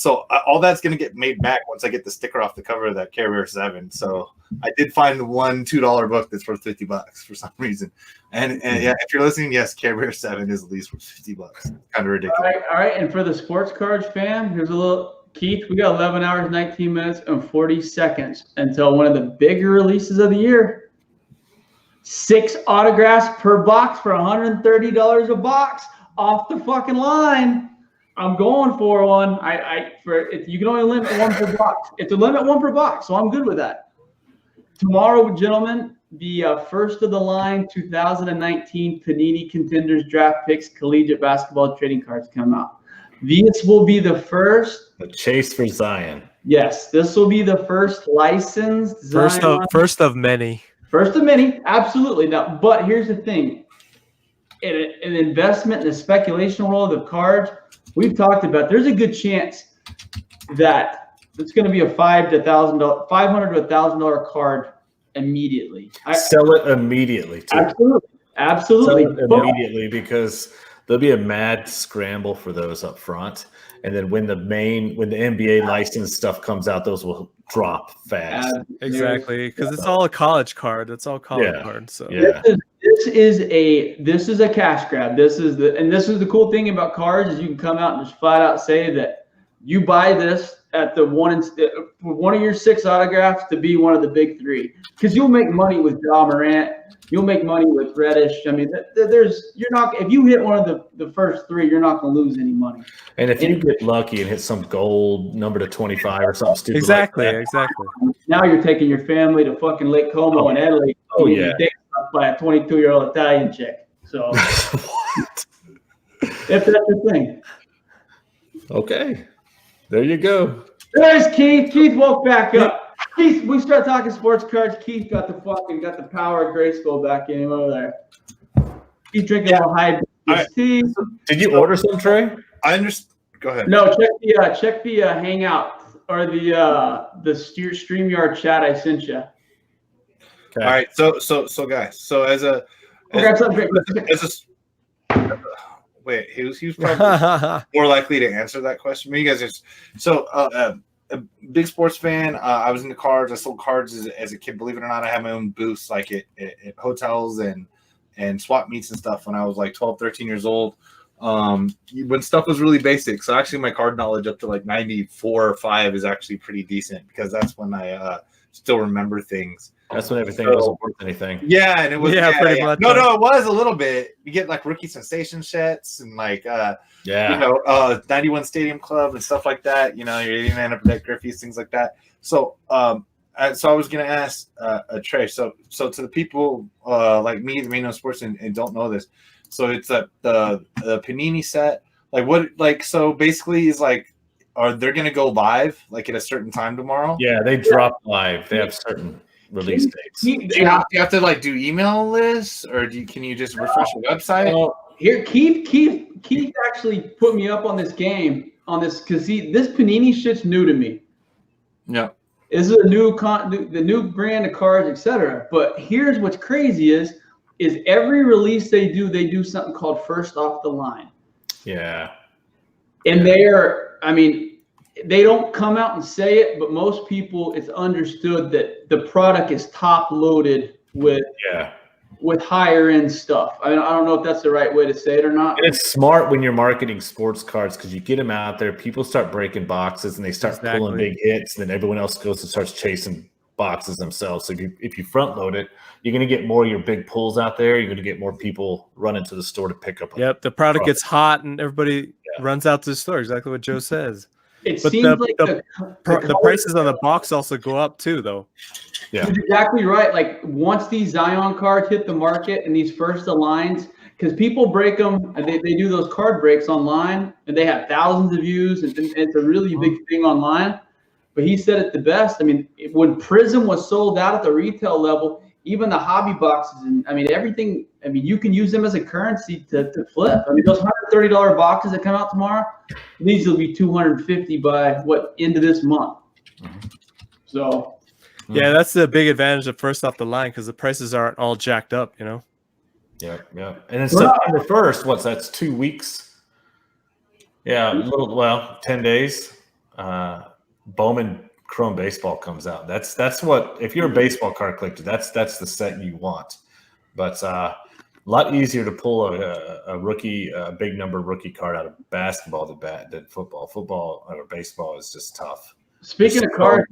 all that's going to get made back once I get the sticker off the cover of that Care Bear 7. So I did find the one $2 book that's worth $50 for some reason. And yeah, if you're listening, yes, Care Bear 7 is at least worth $50. Kind of ridiculous. All right. And for the sports cards fan, here's a little Keith. We got 11 hours, 19 minutes, and 40 seconds until one of the bigger releases of the year. 6 autographs per box for $130 a box off the fucking line. I'm going for one. You can only limit 1 per box. It's a limit 1 per box, so I'm good with that. Tomorrow, gentlemen, the first of the line 2019 Panini Contenders Draft Picks Collegiate Basketball Trading Cards come out. This will be the first. The chase for Zion. Yes, this will be the first licensed Zion. First of many. First of many, absolutely. Now, but here's the thing: an investment in the speculation world of cards. We've talked about there's a good chance that it's going to be a $500 to $1,000 card immediately. Sell it immediately. Too. Absolutely. Sell it immediately because there'll be a mad scramble for those up front, and then when the NBA license stuff comes out, those will drop fast. Exactly, because it's all a college card. It's all college cards. So yeah. This is a cash grab. This is the cool thing about cards is you can come out and just flat out say that you buy this at the one of your 6 autographs to be one of the big 3, because you'll make money with Ja Morant, you'll make money with Reddish. I mean, if you hit one of the first 3, you're not going to lose any money. And if you get lucky and hit some gold number to 25 or something stupid, exactly. Now you're taking your family to fucking Lake Como and Italy. Oh yeah. By a 22-year-old Italian chick. So if that's your thing. Okay. There you go. There's Keith. Keith woke back up. Keith, we start talking sports cards. Keith got the power of Grayskull back in him over there. He's drinking a high tea. Did you order some, Trey? I understand. Go ahead. No, check the Hangout or the StreamYard chat I sent you. Okay. All right, so guys, he was probably more likely to answer that question. But you guys a big sports fan. I was into cards. I sold cards as a kid. Believe it or not, I had my own booths like at hotels and swap meets and stuff when I was like 12, 13 years old. When stuff was really basic. So actually my card knowledge up to like 94 or 5 is actually pretty decent because that's when I still remember things. That's when everything wasn't worth anything. Yeah, and it was pretty much. No, it was a little bit. You get like rookie sensation shirts and like you know, 91 Stadium Club and stuff like that. You know, you're even Upper Deck Griffies, things like that. So I was gonna ask Trey. So to the people like me that may know sports and don't know this, so it's the Panini set. Like what? Like so basically, is like. Are they going to go live like at a certain time tomorrow? Yeah, they drop live. They have certain release dates. Do you have to like do email lists, or can you just refresh the website? Well, here, Keith actually put me up on this game because this Panini shit's new to me. Yeah, This is a the new brand of cards, etc. But here's what's crazy is every release they do something called first off the line. Yeah. And they don't come out and say it, but most people, it's understood that the product is top loaded with higher end stuff. I don't know if that's the right way to say it or not. And it's smart when you're marketing sports cards because you get them out there, people start breaking boxes and they start pulling big hits, and then everyone else goes and starts chasing boxes themselves. So if you front load it, you're going to get more of your big pulls out there. You're going to get more people running to the store to pick up. The product gets hot and everybody runs out to the store. Exactly what Joe says. It seems like the prices on the box also go up too, though. Yeah, you're exactly right. Like once these Zion cards hit the market and these first aligns, because people break them, and they do those card breaks online, and they have thousands of views, and it's a really big thing online. But he said it the best. I mean, when Prism was sold out at the retail level, even the hobby boxes, and everything. I mean, you can use them as a currency to flip. I mean, those $130 boxes that come out tomorrow, these will be $250 by end of this month. So, yeah, that's the big advantage of first off the line because the prices aren't all jacked up, you know. Yeah. And then September 1st, that's 2 weeks. Yeah, 10 days. Bowman Chrome Baseball comes out. That's what, if you're a baseball card collector, that's the set you want. But a lot easier to pull a rookie, a big number rookie card out of basketball than football. Football or baseball is just tough. Speaking of cards,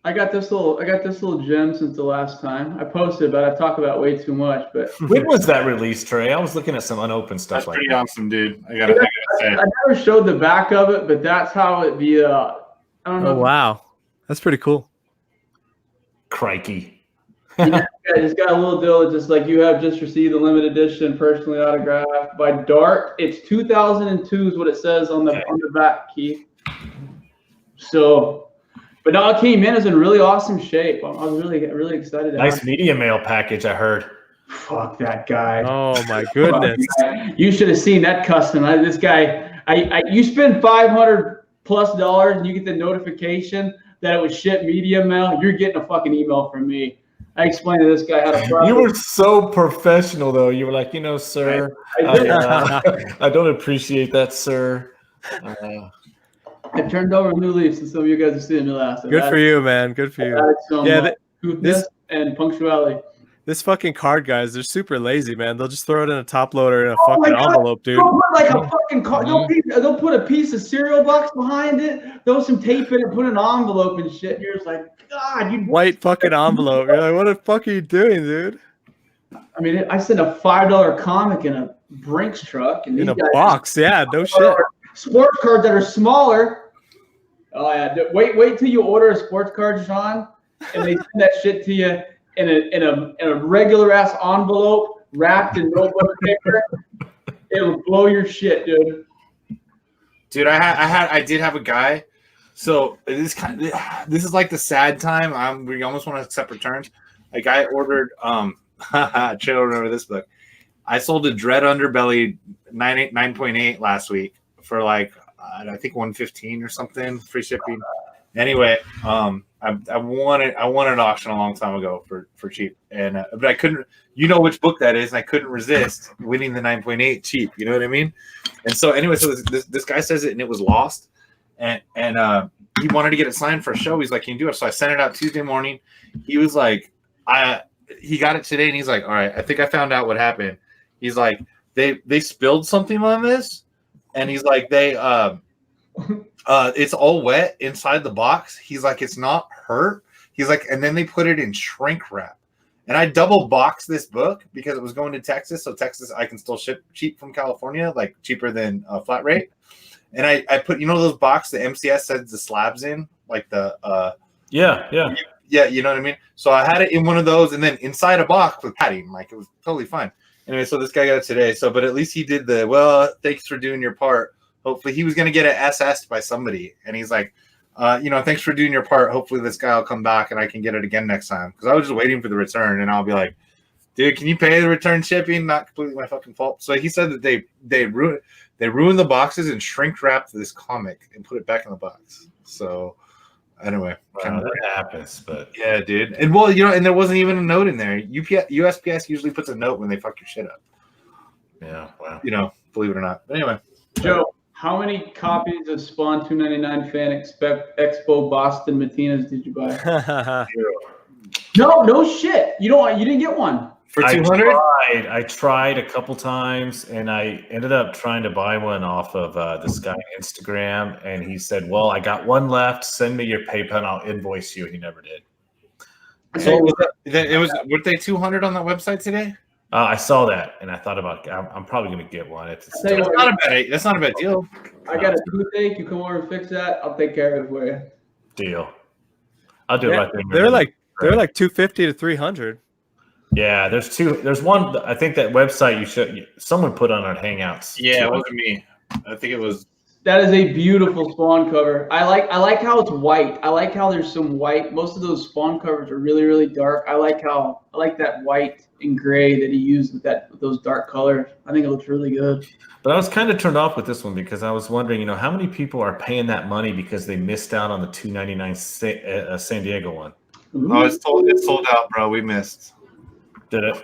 I got this little gem since the last time I posted, but I talk about way too much. But when was that release, Trey? I was looking at some unopened stuff. That's pretty awesome, dude. I gotta say. I never showed the back of it, but that's how it be. I don't know. Oh wow, that's pretty cool. Crikey. Yeah, it's got a little deal that just like you have just received the limited edition, personally autographed by Dart. It's 2002 is what it says on the back, Keith. So, but no, it came in as in really awesome shape. I was really excited. Nice media mail package, I heard. Fuck that guy. Oh my goodness. You should have seen that custom. This guy, you spend $500+ and you get the notification that it was shit media mail. You're getting a fucking email from me. I explained to this guy how to process. You were so professional, though. You were like, sir, I don't appreciate that, sir. I turned over a new leaf since some of you guys have seen me last. Good for you, man. Good for you. This and punctuality. This fucking card guys, they're super lazy, man. They'll just throw it in a top loader in a fucking envelope, dude. They'll put like a fucking card. They'll put a piece of cereal box behind it, throw some tape in it, put an envelope and shit. And you're just like, God, you white fucking envelope. You're like, what the fuck are you doing, dude? I mean, I sent a $5 comic in a Brinks truck and in a box. Yeah, no shit. Sports cards that are smaller. Oh yeah, wait till you order a sports card, Sean, and they send that shit to you in a regular ass envelope wrapped in notebook paper. It'll blow your shit, dude. Dude, I did have a guy. So this is like the sad time. We almost want to accept returns. A guy ordered Trey will remember this book. I sold a Dread Underbelly 9.8 last week for like I think $115 or something, free shipping. Anyway, I won an auction a long time ago for cheap, and but I couldn't. You know which book that is, and I couldn't resist winning the 9.8 cheap. You know what I mean? And so anyway, so this guy says it, and it was lost, and he wanted to get it signed for a show. He's like, "Can you do it?" So I sent it out Tuesday morning. He was like, he got it today, and he's like, "All right, I think I found out what happened." He's like, they spilled something on this, and he's like, it's all wet inside the box. He's like, it's not hurt. He's like, and then they put it in shrink wrap. And I double boxed this book because it was going to Texas. So Texas, I can still ship cheap from California, like cheaper than flat rate. And I put, those boxes the MCS sends the slabs in, like the yeah, you know what I mean? So I had it in one of those, and then inside a box with padding, like it was totally fine. Anyway, so this guy got it today. So, but at least he did thanks for doing your part. Hopefully he was going to get it SS'd by somebody. And he's like, thanks for doing your part. Hopefully this guy will come back and I can get it again next time. Because I was just waiting for the return, and I'll be like, dude, can you pay the return shipping? Not completely my fucking fault. So he said that they ruined the boxes and shrink wrapped this comic and put it back in the box. So anyway, that happens, but yeah, dude. And well, and there wasn't even a note in there. USPS usually puts a note when they fuck your shit up. Yeah, wow. Believe it or not. But anyway, Joe, how many copies of Spawn 299 Fan Expo Boston Matinas did you buy? No shit. You didn't get one. For 200? I tried a couple times, and I ended up trying to buy one off of this guy on Instagram, and he said, well, I got one left. Send me your PayPal, and I'll invoice you. And he never did. So were they 200 on that website today? I saw that, and I thought about I'm probably going to get one. That's not a bad deal. I got a toothache. You come over and fix that. I'll take care of it for you. Deal. I'll do it right there. They're like 250 to 300. Yeah, there's one. I think that website someone put on our Hangouts. Yeah, it wasn't me. I think it was. That is a beautiful Spawn cover. I like how it's white. I like how there's some white. Most of those Spawn covers are really, really dark. I like that white and gray that he used with those dark colors. I think it looks really good. But I was kind of turned off with this one because I was wondering, how many people are paying that money because they missed out on the $2.99 San Diego one. Oh, it's sold out, bro. We missed. Did it?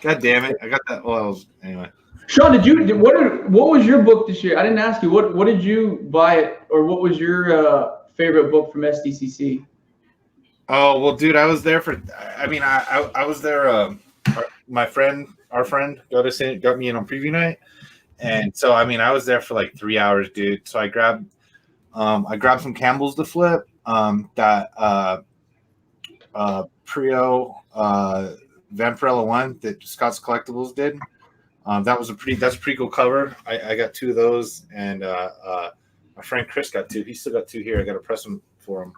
God damn it! I got that. Well, anyway. Sean, what was your book this year? I didn't ask you. What did you buy it, or what was your favorite book from SDCC? Oh well, dude, I was there for. I mean, I was there. Our friend, got me in on preview night, and so I mean, I was there for like 3 hours, dude. So I grabbed some Campbell's to flip. Prio. Vampirella 1 that Scott's Collectibles did. That's a pretty cool cover. I got 2 of those, and my friend Chris got 2. He's still got 2 here. I got to press them for him.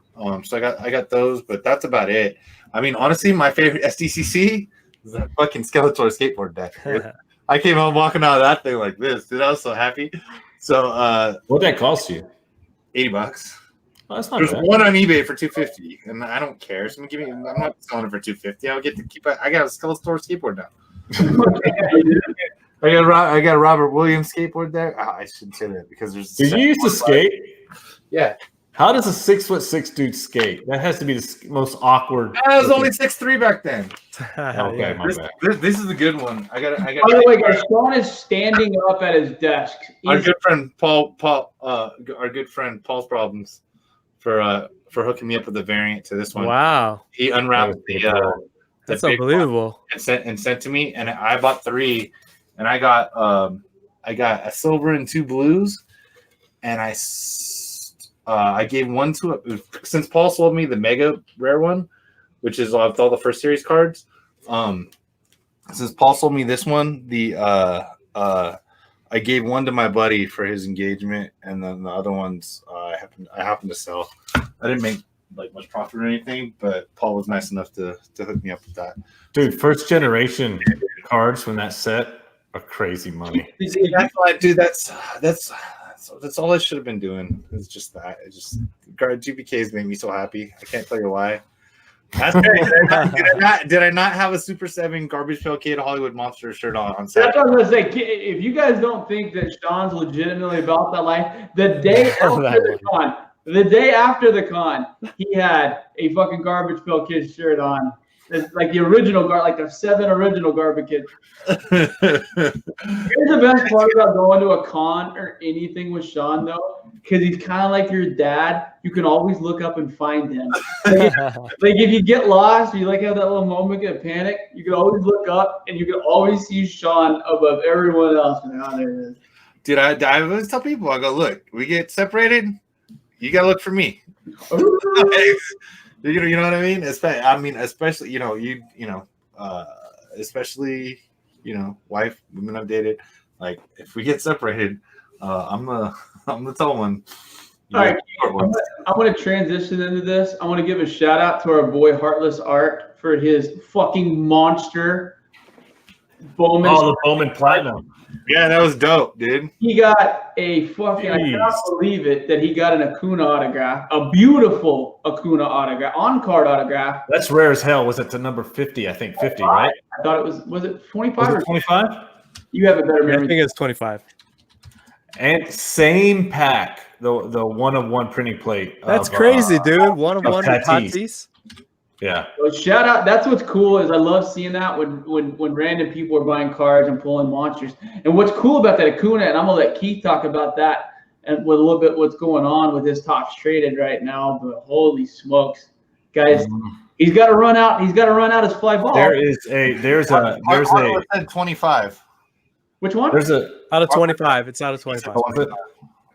So I got those, but that's about it. I mean, honestly, my favorite SDCC is that fucking Skeletor skateboard deck. I came home walking out of that thing like this, dude. I was so happy. So what'd that cost you? $80. Oh, that's not There's bad. one on eBay for $250, and I don't care. So I'm not selling it for $250. I'll get to keep it. I got a Skeletor skateboard now. I got a Robert Williams skateboard there. Oh, I shouldn't say that because there's. Did you used to skate? Yeah. How does a 6'6" dude skate? That has to be the most awkward. I was only 6'3" back then. Okay, my bad. This is a good one. I got. By the way, guys, Sean is standing up at his desk. Our good friend Paul. Our good friend Paul's Problems for hooking me up with the variant to this one. Wow. He unwrapped That's unbelievable. And sent to me, and I bought 3, and I got a silver and 2 blues, and I gave one to since Paul sold me the mega rare one, which is with all the first series cards. Since Paul sold me this one, I gave one to my buddy for his engagement, and then the other ones I happened to sell. I didn't make like much profit or anything, but Paul was nice enough to hook me up with that. Dude, first generation cards from that set are crazy money. That's why, dude. That's all I should have been doing. It's just that. It just GBKs made me so happy. I can't tell you why. That's great. Did I not have a Super 7 Garbage Pail Kid Hollywood Monster shirt on Saturday? That's what I was gonna say. If you guys don't think that Sean's legitimately about that life, the day after the con, he had a fucking Garbage Pail Kid shirt on. It's like the original like the 7 original Garbage Kids. Here's the best part about going to a con or anything with Sean, though, because he's kind of like your dad. You can always look up and find him. Like if you get lost, you like have that little moment of panic, you can always look up and you can always see Sean above everyone else. And there it is. Dude, I always tell people, I go, look, we get separated, you gotta look for me. You know what I mean? Especially especially wife, women I've dated. Like if we get separated, I'm the tall one. All right, I'm going to transition into this. I want to give a shout out to our boy Heartless Art for his fucking monster Bowman. Oh, the Bowman Platinum. Yeah, that was dope, dude. He got a fucking, I cannot believe it, that he got an Acuna autograph, a beautiful Acuna autograph, on-card autograph. That's rare as hell. Was it to number 50? I think 50, right? I thought was it 25 Was or it 25? You have a better I memory. think it's 25. And same pack, the one-of-one printing plate. That's of, crazy, dude. One of one Tatis. Tatis. Yeah. So shout out. That's what's cool is I love seeing that when random people are buying cards and pulling monsters. And what's cool about that Acuna, and I'm gonna let Keith talk about that and with a little bit what's going on with his tops traded right now. But holy smokes, guys, he's got to run out. He's got to run out his fly ball. There's a 25. Which one? There's a Out of 25. It's out of 25.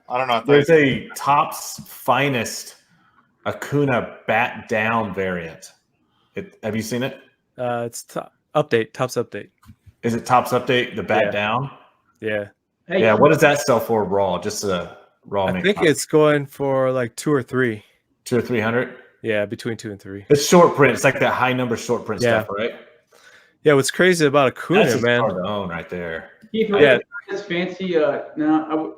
I don't know. There's a Topps Finest Acuna bat down variant. Have you seen it? It's update. Topps update. Is it Topps Update, the bat Yeah. down? Yeah. Hey, Yeah, what does that sell for raw? Just a raw I make think copy? it's going for like 2 or 3. 200 or 300. Yeah, between 2 and 3. It's short print. It's like that high number short print Yeah. stuff, right? Yeah, what's crazy about That's Acuna, just man? hard to own right there. Keith, Yeah. this fancy.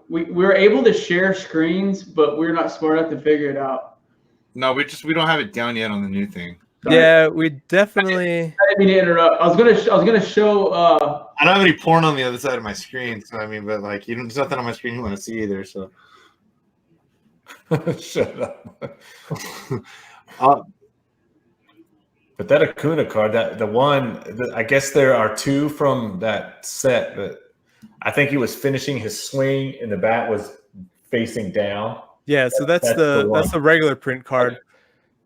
We were able to share screens, but we're not smart enough to figure it out. No, we don't have it down yet on the new thing. Sorry. Yeah, we definitely. I didn't mean to interrupt. I was gonna show. I don't have any porn on the other side of my screen, so but like there's nothing on my screen you want to see either. So Shut up. But that Acuna card, I guess there are 2 from that set, but I think he was finishing his swing and the bat was facing down. Yeah, so that's the one. the regular print card.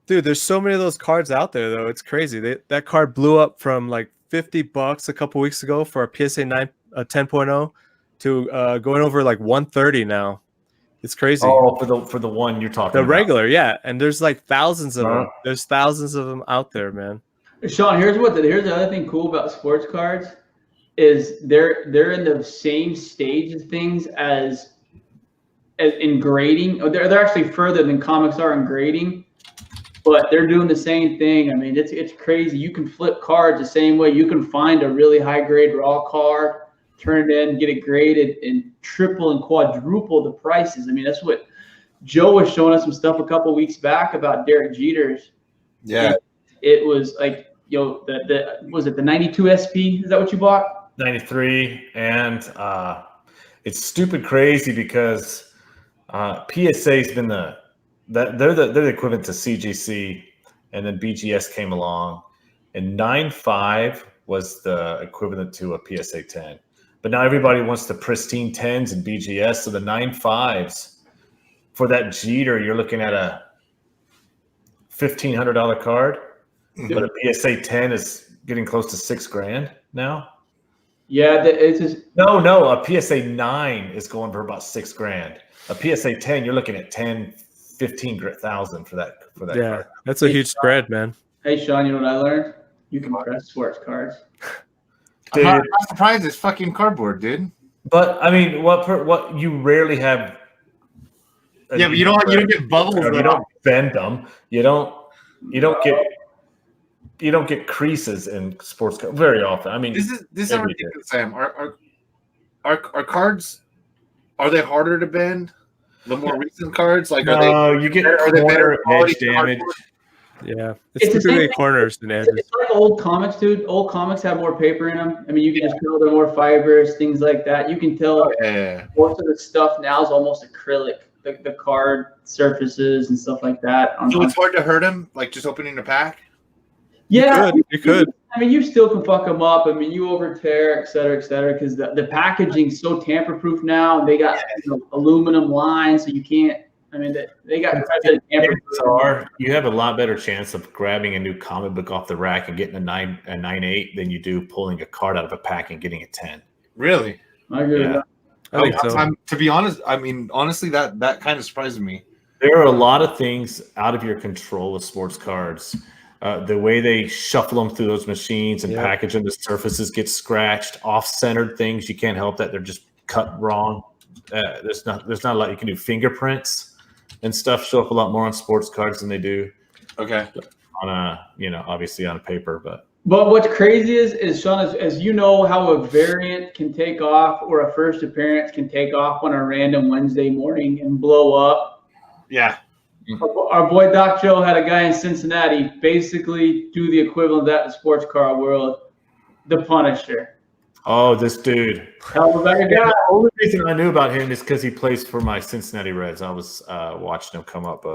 Dude, there's so many of those cards out there though. It's crazy. That card blew up from like $50 a couple weeks ago for a PSA 9 10.0 to going over like 130 now. It's crazy. Oh, for the one you're talking The about. regular, yeah. And there's like thousands of them. Uh-huh. There's thousands of them out there, man. Sean, here's the other thing cool about sports cards is they're in the same stage of things as in grading. They're actually further than comics are in grading, but they're doing the same thing. I mean, it's crazy. You can flip cards the same way. You can find a really high grade raw card, turn it in, get it graded, and triple and quadruple the prices. I mean, that's what Joe was showing us some stuff a couple weeks back about Derek Jeter's. yeah, It was like, was it the 92 SP? Is that what you bought? 93, and it's stupid crazy because PSA's been they're the equivalent to CGC, and then BGS came along, and 9.5 was the equivalent to a PSA 10. But now everybody wants the pristine 10s and BGS, so the 9.5s for that Jeter, you're looking at a $1,500 card, but a PSA 10 is getting close to $6,000 now. Yeah, it's just No, a PSA 9 is going for about $6,000. A PSA 10, you're looking at 10, 15,000 for that Yeah, card. that's a huge spread, man. hey Sean, you know what I learned? You can press sports cards. Dude, I'm not surprised it's fucking cardboard, dude. but I mean, what you rarely have. Yeah, but you don't get bubbles. You don't bend them. You don't get creases in sports cards very often. I mean, This is every ridiculous, Sam. Are cards, are they harder to bend? The more recent cards, like no, you get are they better corner edge quality damage. cardboard? Yeah, It's it's the same typically thing. corners than edges. It's like old comics, dude. Old comics have more paper in them. I mean, you can just tell they're more fibers, things like that. You can tell Yeah. most of the stuff now is almost acrylic, the card surfaces and stuff like that. So it's hard to hurt him, like just opening the pack. Yeah, You could. I mean, you still can fuck them up. I mean, you over tear, et cetera, because the packaging's so tamper-proof now, and they got aluminum lines, so you can't. I mean, they got tamper-proof. You have a lot better chance of grabbing a new comic book off the rack and getting a 9.8 than you do pulling a card out of a pack and getting a 10. Really? I agree with Yeah. that. I think so. To be honest, I mean, honestly, that kind of surprised me. There are a lot of things out of your control with sports cards. The way they shuffle them through those machines and package them, the surfaces get scratched, off-centered things. You can't help that. They're just cut wrong. There's not a lot you can do. Fingerprints and stuff show up a lot more on sports cards than they do on obviously on paper. But what's crazy is Sean, as you know, how a variant can take off or a first appearance can take off on a random Wednesday morning and blow up. Yeah. Our boy Doc Joe had a guy in Cincinnati basically do the equivalent of that in the sports car world, the Punisher. Oh, this dude. Hell of a guy. The only reason I knew about him is because he plays for my Cincinnati Reds. I was watching him come up.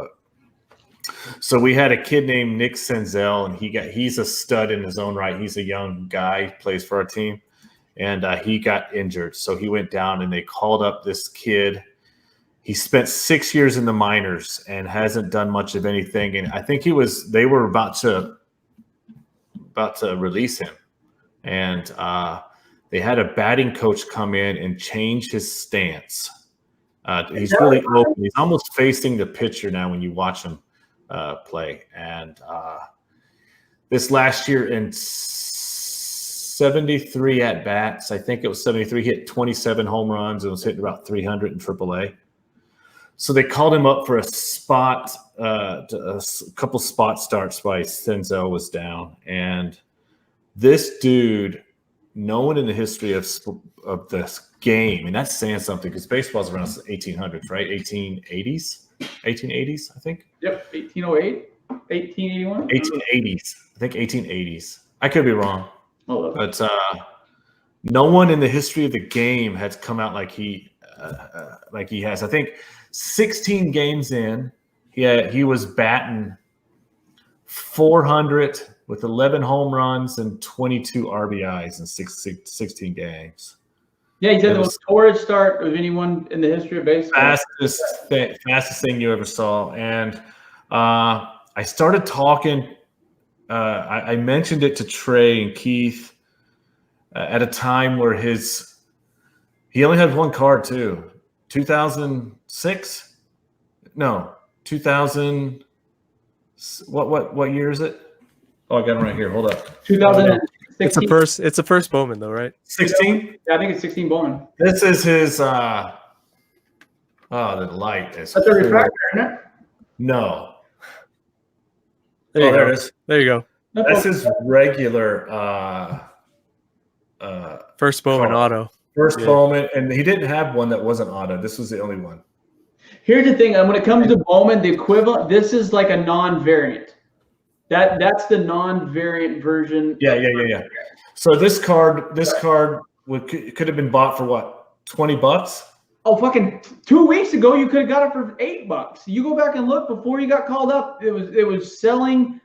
So we had a kid named Nick Senzel, and he's a stud in his own right. He's a young guy, plays for our team, and he got injured. So he went down, and they called up this kid. He spent 6 years in the minors and hasn't done much of anything. And I think they were about to release him, and they had a batting coach come in and change his stance. He's really open. He's almost facing the pitcher now when you watch him play. And this last year in 73 at bats, I think it was 73, he hit 27 home runs and was hitting about 300 in AAA. So they called him up for a couple spot starts while Senzel was down. And this dude, no one in the history of this game, and that's saying something because baseball's around the 1800s, right? 1880s, I think. Yep, 1808, 1881. 1880s, I think 1880s. I could be wrong, but no one in the history of the game has come out like he has. I think 16 games in, he was batting 400 with 11 home runs and 22 RBIs in 16 games. Yeah, he said the most torrid start of anyone in the history of baseball. Fastest thing you ever saw. And I started talking. I mentioned it to Trey and Keith at a time where he only had one card too. 2006? No, 2000. What year is it? Oh, I got it right here. Hold up. 2016. It's a first Bowman though, right? 16? Yeah, I think it's 16 Bowman. This is his the light is That's a refractor, isn't it? No. There it is. There you go. That's his regular First Bowman auto. First Bowman, and he didn't have one that wasn't auto. This was the only one. Here's the thing, when it comes to Bowman, the equivalent, this is like a non-variant. That's the non-variant version. Yeah. So this card could have been bought for what, $20? Oh, fucking 2 weeks ago, you could have got it for $8. You go back and look before you got called up. It was selling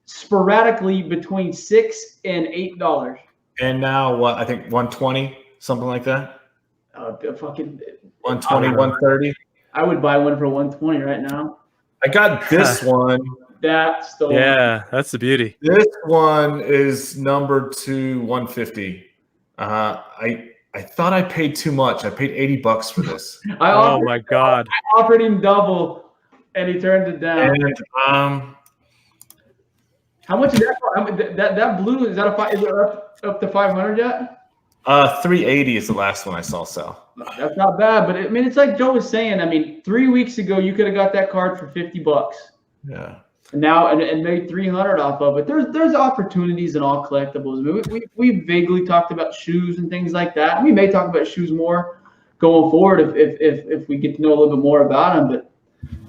sporadically between $6 and $8. And now what? I think 120, something like that. Fucking 120, 130. I would buy one for 120 right now. I got this one. That's the one. Yeah, that's the beauty. This one is numbered to 150. I thought I paid too much. I paid $80 for this. Oh my God! I offered him double, and he turned it down. And, how much is that? That blue, is it up to 500 yet? 380 is the last one I saw sell. That's not bad, but I mean, it's like Joe was saying. I mean, 3 weeks ago you could have got that card for $50. Yeah. And now and made 300 off of it. There's opportunities in all collectibles. I mean, we vaguely talked about shoes and things like that. We may talk about shoes more going forward if we get to know a little bit more about them. But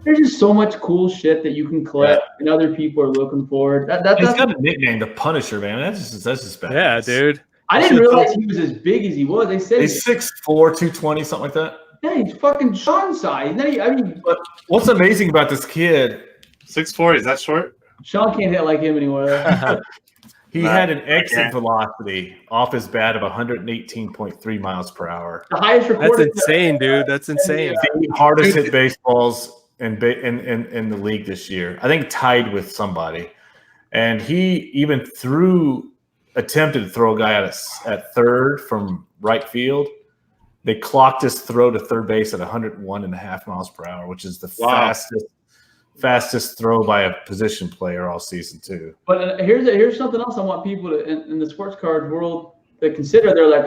there's just so much cool shit that you can collect, and other people are looking for. He's got a nickname, the Punisher, man. That's just bad. Yeah, dude. I didn't realize he was as big as he was. They said he's 6'4", 220, something like that. Yeah, he's fucking Sean size. But what's amazing about this kid? 6'4", is that short? Sean can't hit like him anymore. He had an exit velocity off his bat of 118.3 miles per hour. The highest recorded. That's insane, dude. That's insane. The hardest hit baseballs in the league this year. I think tied with somebody. And he even attempted to throw a guy at third from right field. They clocked his throw to third base at 101.5 miles per hour, which is the fastest fastest throw by a position player all season too. But here's something else I want people to in the sports card world to consider. They're like,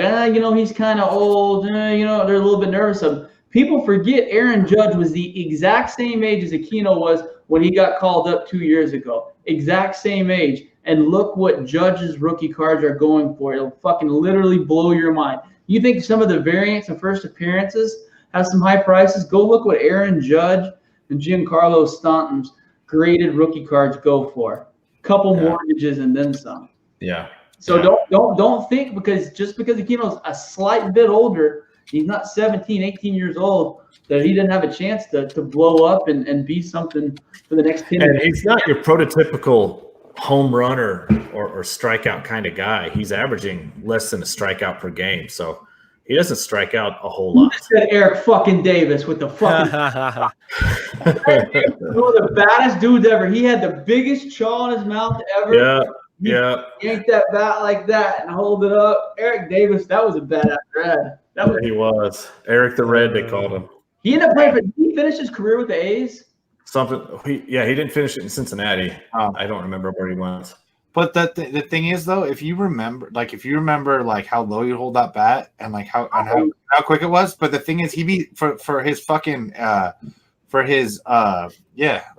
he's kind of old. They're a little bit nervous of him. People forget Aaron Judge was the exact same age as Aquino was when he got called up 2 years ago. Exact same age. And look what Judge's rookie cards are going for. It'll fucking literally blow your mind. You think some of the variants and first appearances have some high prices? Go look what Aaron Judge and Giancarlo Stanton's graded rookie cards go for. Couple mortgages and then some. Yeah. So don't think because Aquino's a slight bit older, he's not 17, 18 years old, that he didn't have a chance to blow up and be something for the next 10 years. And he's not your prototypical home runner or strikeout kind of guy. He's averaging less than a strikeout per game. So he doesn't strike out a whole lot. You said Eric fucking Davis with the fucking one of the baddest dudes ever. He had the biggest chaw in his mouth ever. Yeah. Yank that bat like that and hold it up. Eric Davis, that was a badass red. He was. Eric the Red, they called him. He ended up playing did he finish his career with the A's? He didn't finish it in Cincinnati. I don't remember where he went. But the thing is though, if you remember like how low you hold that bat and like how quick it was, but the thing is he beat for his fucking like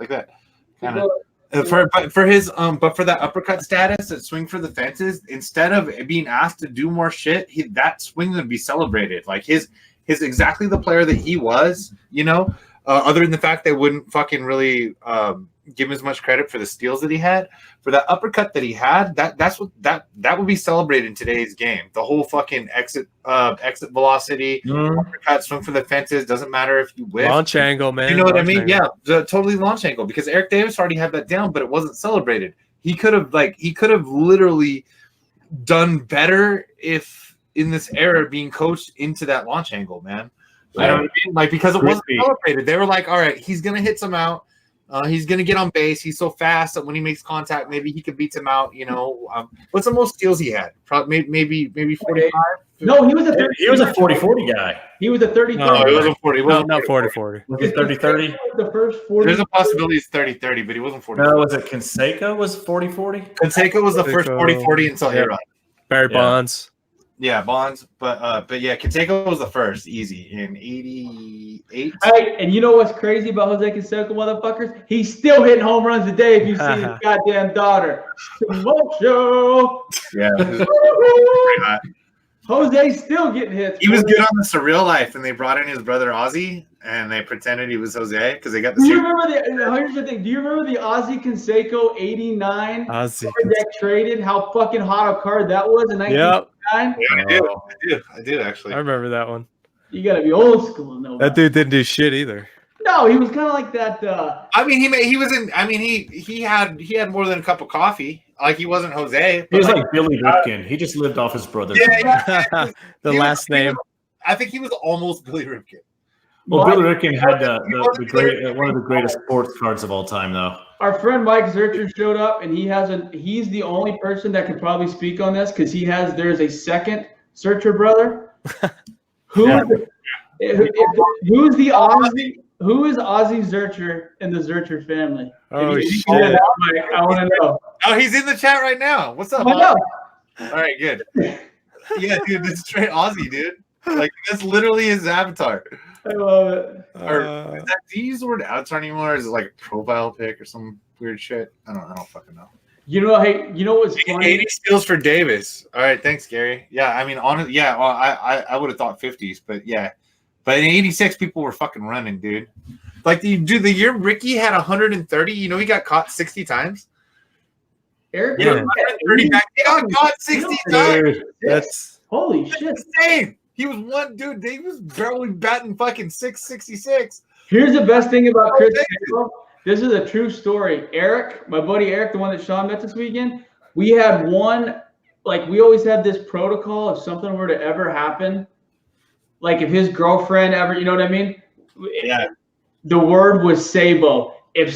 that kind of. For that uppercut status, that swing for the fences, instead of being asked to do more shit, that swing would be celebrated. Like his exactly the player that he was, other than the fact they wouldn't fucking really give him as much credit for the steals that he had. For that uppercut that he had, that would be celebrated in today's game. The whole fucking exit velocity, uppercut, swing for the fences, doesn't matter if you whiff. Launch angle, man. You know what I mean? Angle. Yeah, totally launch angle. Because Eric Davis already had that down, but it wasn't celebrated. He could have literally done better if in this era being coached into that launch angle, man. You know what I mean? Like, because it wasn't celebrated. They were like, all right, he's gonna hit some out. He's going to get on base. He's so fast that when he makes contact, maybe he could beat him out. What's the most steals he had? Probably maybe 45. No, he was a 30. He was a 40-40 guy. He was a 30. No, he wasn't 40. He wasn't not 40-40. Was it 30-30? The first 40. There's a possibility it's 30-30, but he wasn't 40. No, was it Canseco was 40-40? Canseco was the first 40-40 until A-Rod. Barry Bonds. Yeah, Bonds, but yeah, Canseco was the first, easy in '88. Hey, and you know what's crazy about Jose Canseco, motherfuckers? He's still hitting home runs today. If you see his goddamn daughter, Mocho. Yeah, Jose's still getting hits. He was good on the Surreal Life, and they brought in his brother Ozzy, and they pretended he was Jose because they got the. Do you remember here's the thing. Do you remember the Ozzy Canseco '89 deck traded? How fucking hot a card that was in 1989. Yeah, I do actually. I remember that one. You gotta be old school, no. That dude didn't do shit either. No, he was kind of like that. I mean, he had more than a cup of coffee. Like he wasn't Jose. He was like Billy Ripken. He just lived off his brother. The last name. I think he was almost Billy Ripken. Well, Billy Ripken had one of the greatest sports cards of all time, though. Our friend Mike Zurcher showed up, and he's the only person that could probably speak on this because there's a second Zurcher brother. Who is Ozzy Zurcher in the Zurcher family? Oh, shit. I want to know. Oh, he's in the chat right now. What's up? I know. All right, good. Yeah, dude, this is straight Ozzy, dude. Like that's literally his avatar. I love it. Or do you use the word avatar anymore? Is it like a profile pic or some weird shit? I don't fucking know. You know what's funny? 80 steals for Davis. All right, thanks, Gary. Yeah, I mean, honestly, yeah. Well, I would have thought 50s, but yeah. But in '86, people were fucking running, dude. Like, the year Ricky had 130. You know, he got caught 60 times. Eric, Yeah, 130 back. He got caught 60 times. That's holy shit. That's insane. He was one dude. He was barely batting fucking 666. Here's the best thing about Chris Campbell. This is a true story. Eric, my buddy Eric, the one that Sean met this weekend, we had one, like we always had this protocol if something were to ever happen, like if his girlfriend ever, you know what I mean? Yeah. The word was Sabo. If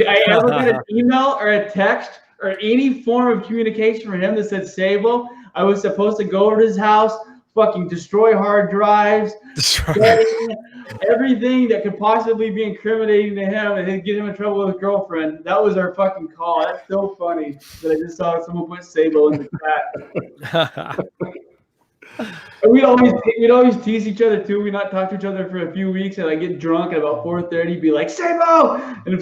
I ever get an email or a text or any form of communication from him that said Sabo, I was supposed to go over to his house, fucking destroy hard drives, everything that could possibly be incriminating to him and get him in trouble with his girlfriend. That was our fucking call. That's so funny that I just saw someone put Sabo in the chat. And we'd always tease each other too. We'd not talk to each other for a few weeks, and I get drunk at about 4:30, be like, Sabo! And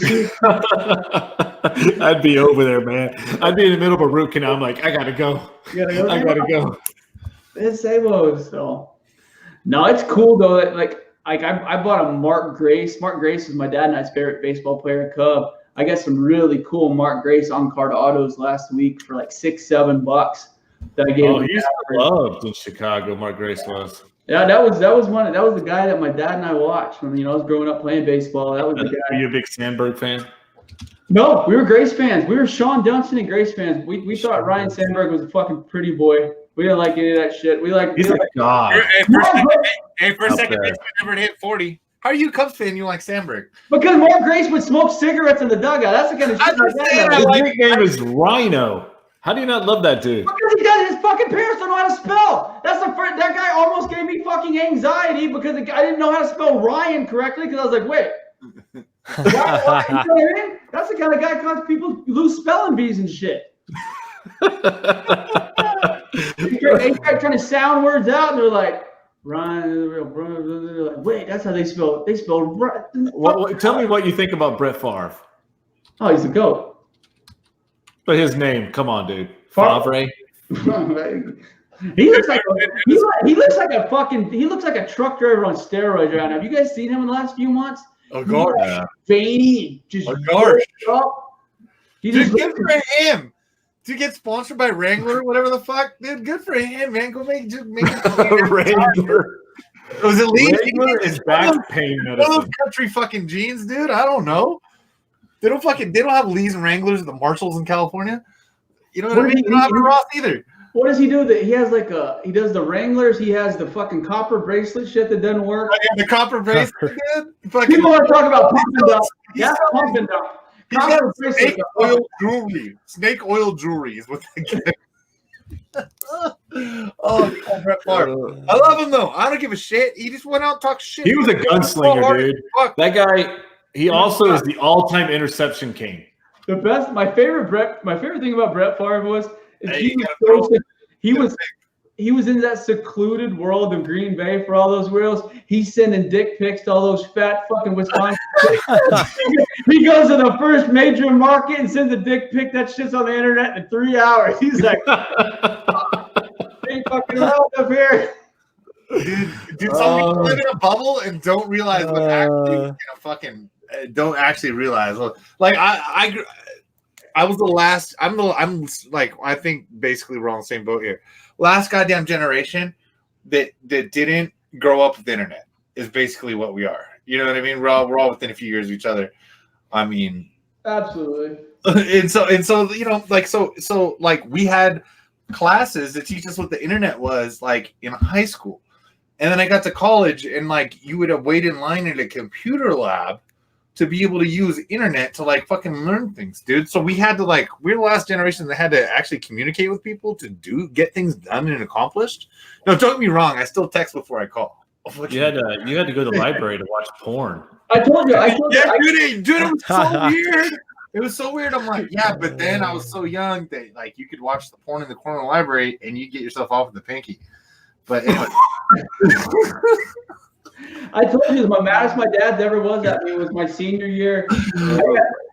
I'd be over there, man. I'd be in the middle of a root canal. I'm like, I gotta go. I gotta go. It's Sabo. So no, it's cool though. That I bought a Mark Grace. Mark Grace is my dad and I's favorite baseball player, Cub. I got some really cool Mark Grace on-card autos last week for like $6-7 that I gave him. He's loved in Chicago. Mark Grace was. Yeah, that was the guy that my dad and I watched when I was growing up playing baseball. That was the guy. Are you a big Sandberg fan? No, we were Grace fans. We were Sean Dunston and Grace fans. We thought Ryan Sandberg was a fucking pretty boy. We didn't like any of that shit. He's a god. For a second, baseman never hit 40. How are you a Cubs fan? You like Sandberg? Because Mark Grace would smoke cigarettes in the dugout. That's the kind of shit. His nickname is Rhino. How do you not love that dude? Because his fucking parents don't know how to spell. That guy almost gave me fucking anxiety because I didn't know how to spell Ryan correctly. Because I was like, wait. Why? You know what I mean? That's the kind of guy causes people lose spelling bees and shit. They start trying to sound words out, and they're like, Ryan. They're like, wait, that's how they spell. They spell. Tell me what you think about Brett Favre. Oh, he's a goat. But his name, come on, dude. Favre. He looks like a truck driver on steroids right now. Have you guys seen him in the last few months? Oh, gosh. Veiny, just gosh. Dude, good for him. To get sponsored by Wrangler, whatever the fuck, dude. Good for him, man. Go make Wrangler. Was it Lee? Wrangler is back pain medicine. Those country fucking jeans, dude. I don't know. They don't have Lees and Wranglers at the Marshalls in California. You know what I mean? They don't have a Ross either. What does he do? He has he does the Wranglers. He has the fucking copper bracelet shit that doesn't work. Oh, yeah, the copper bracelet, dude. People want to talk about pump and dump. Yeah, pump and dump. Snake oil jewelry is what they get. Oh, Brett Favre. I love him though. I don't give a shit. He just went out and talked shit. He was a gunslinger, dude. That guy. He also is the all-time interception king. My favorite thing about Brett Favre was he was in that secluded world of Green Bay for all those wheels. He's sending dick pics to all those fat fucking Wisconsin. He goes to the first major market and sends a dick pic that shit's on the internet in 3 hours. He's like, ain't fucking around up here. Dude, some people live in a bubble and don't realize what actually don't actually realize. Like I was the last. I'm like, I think basically we're on the same boat here. Last goddamn generation that didn't grow up with the internet is basically what we are. You know what I mean? We're all within a few years of each other. I mean, absolutely. And so like we had classes that teach us what the internet was like in high school, and then I got to college and like you would have waited in line in a computer lab to be able to use internet to like fucking learn things, dude. So we had to we're the last generation that had to actually communicate with people to get things done and accomplished. No, don't get me wrong. I still text before I call. You had to go to the library to watch porn. I told you. Dude, it was so weird. It was so weird. I'm like, yeah, but then I was so young that like you could watch the porn in the corner of the library and you get yourself off with the pinky. But anyway. I told you the maddest my dad ever was at me was my senior year.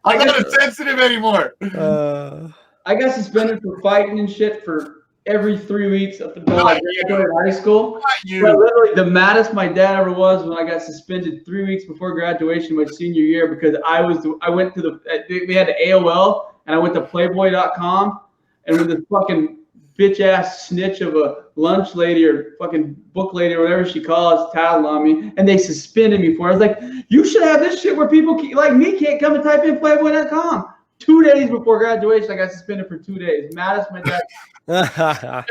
I'm not sensitive anymore. I got suspended for fighting and shit for every 3 weeks up until I graduated high school. But literally, the maddest my dad ever was when I got suspended 3 weeks before graduation my senior year because we had AOL and I went to Playboy.com and with this fucking bitch ass snitch of a lunch lady or fucking book lady or whatever she calls tattled on me and they suspended me for it. I was like, you should have this shit where people like me can't come and type in Playboy.com. 2 days before graduation, I got suspended for 2 days. Maddest my dad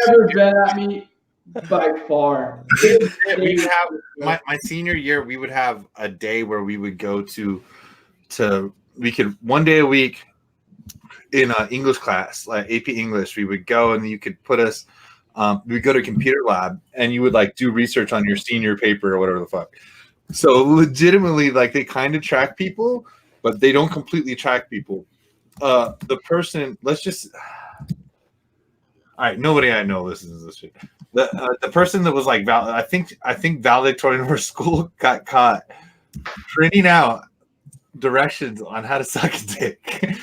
ever been at me by far. We have my senior year. We would have a day where we would go to we could 1 day a week in English class, like AP English. We would go and you could put us we go to computer lab and you would like do research on your senior paper or whatever the fuck. So legitimately, like they kind of track people, but they don't completely track people. The person, let's just, all right, nobody I know listens to this shit. The person that was like, I think valedictorian of our school got caught printing out directions on how to suck a dick,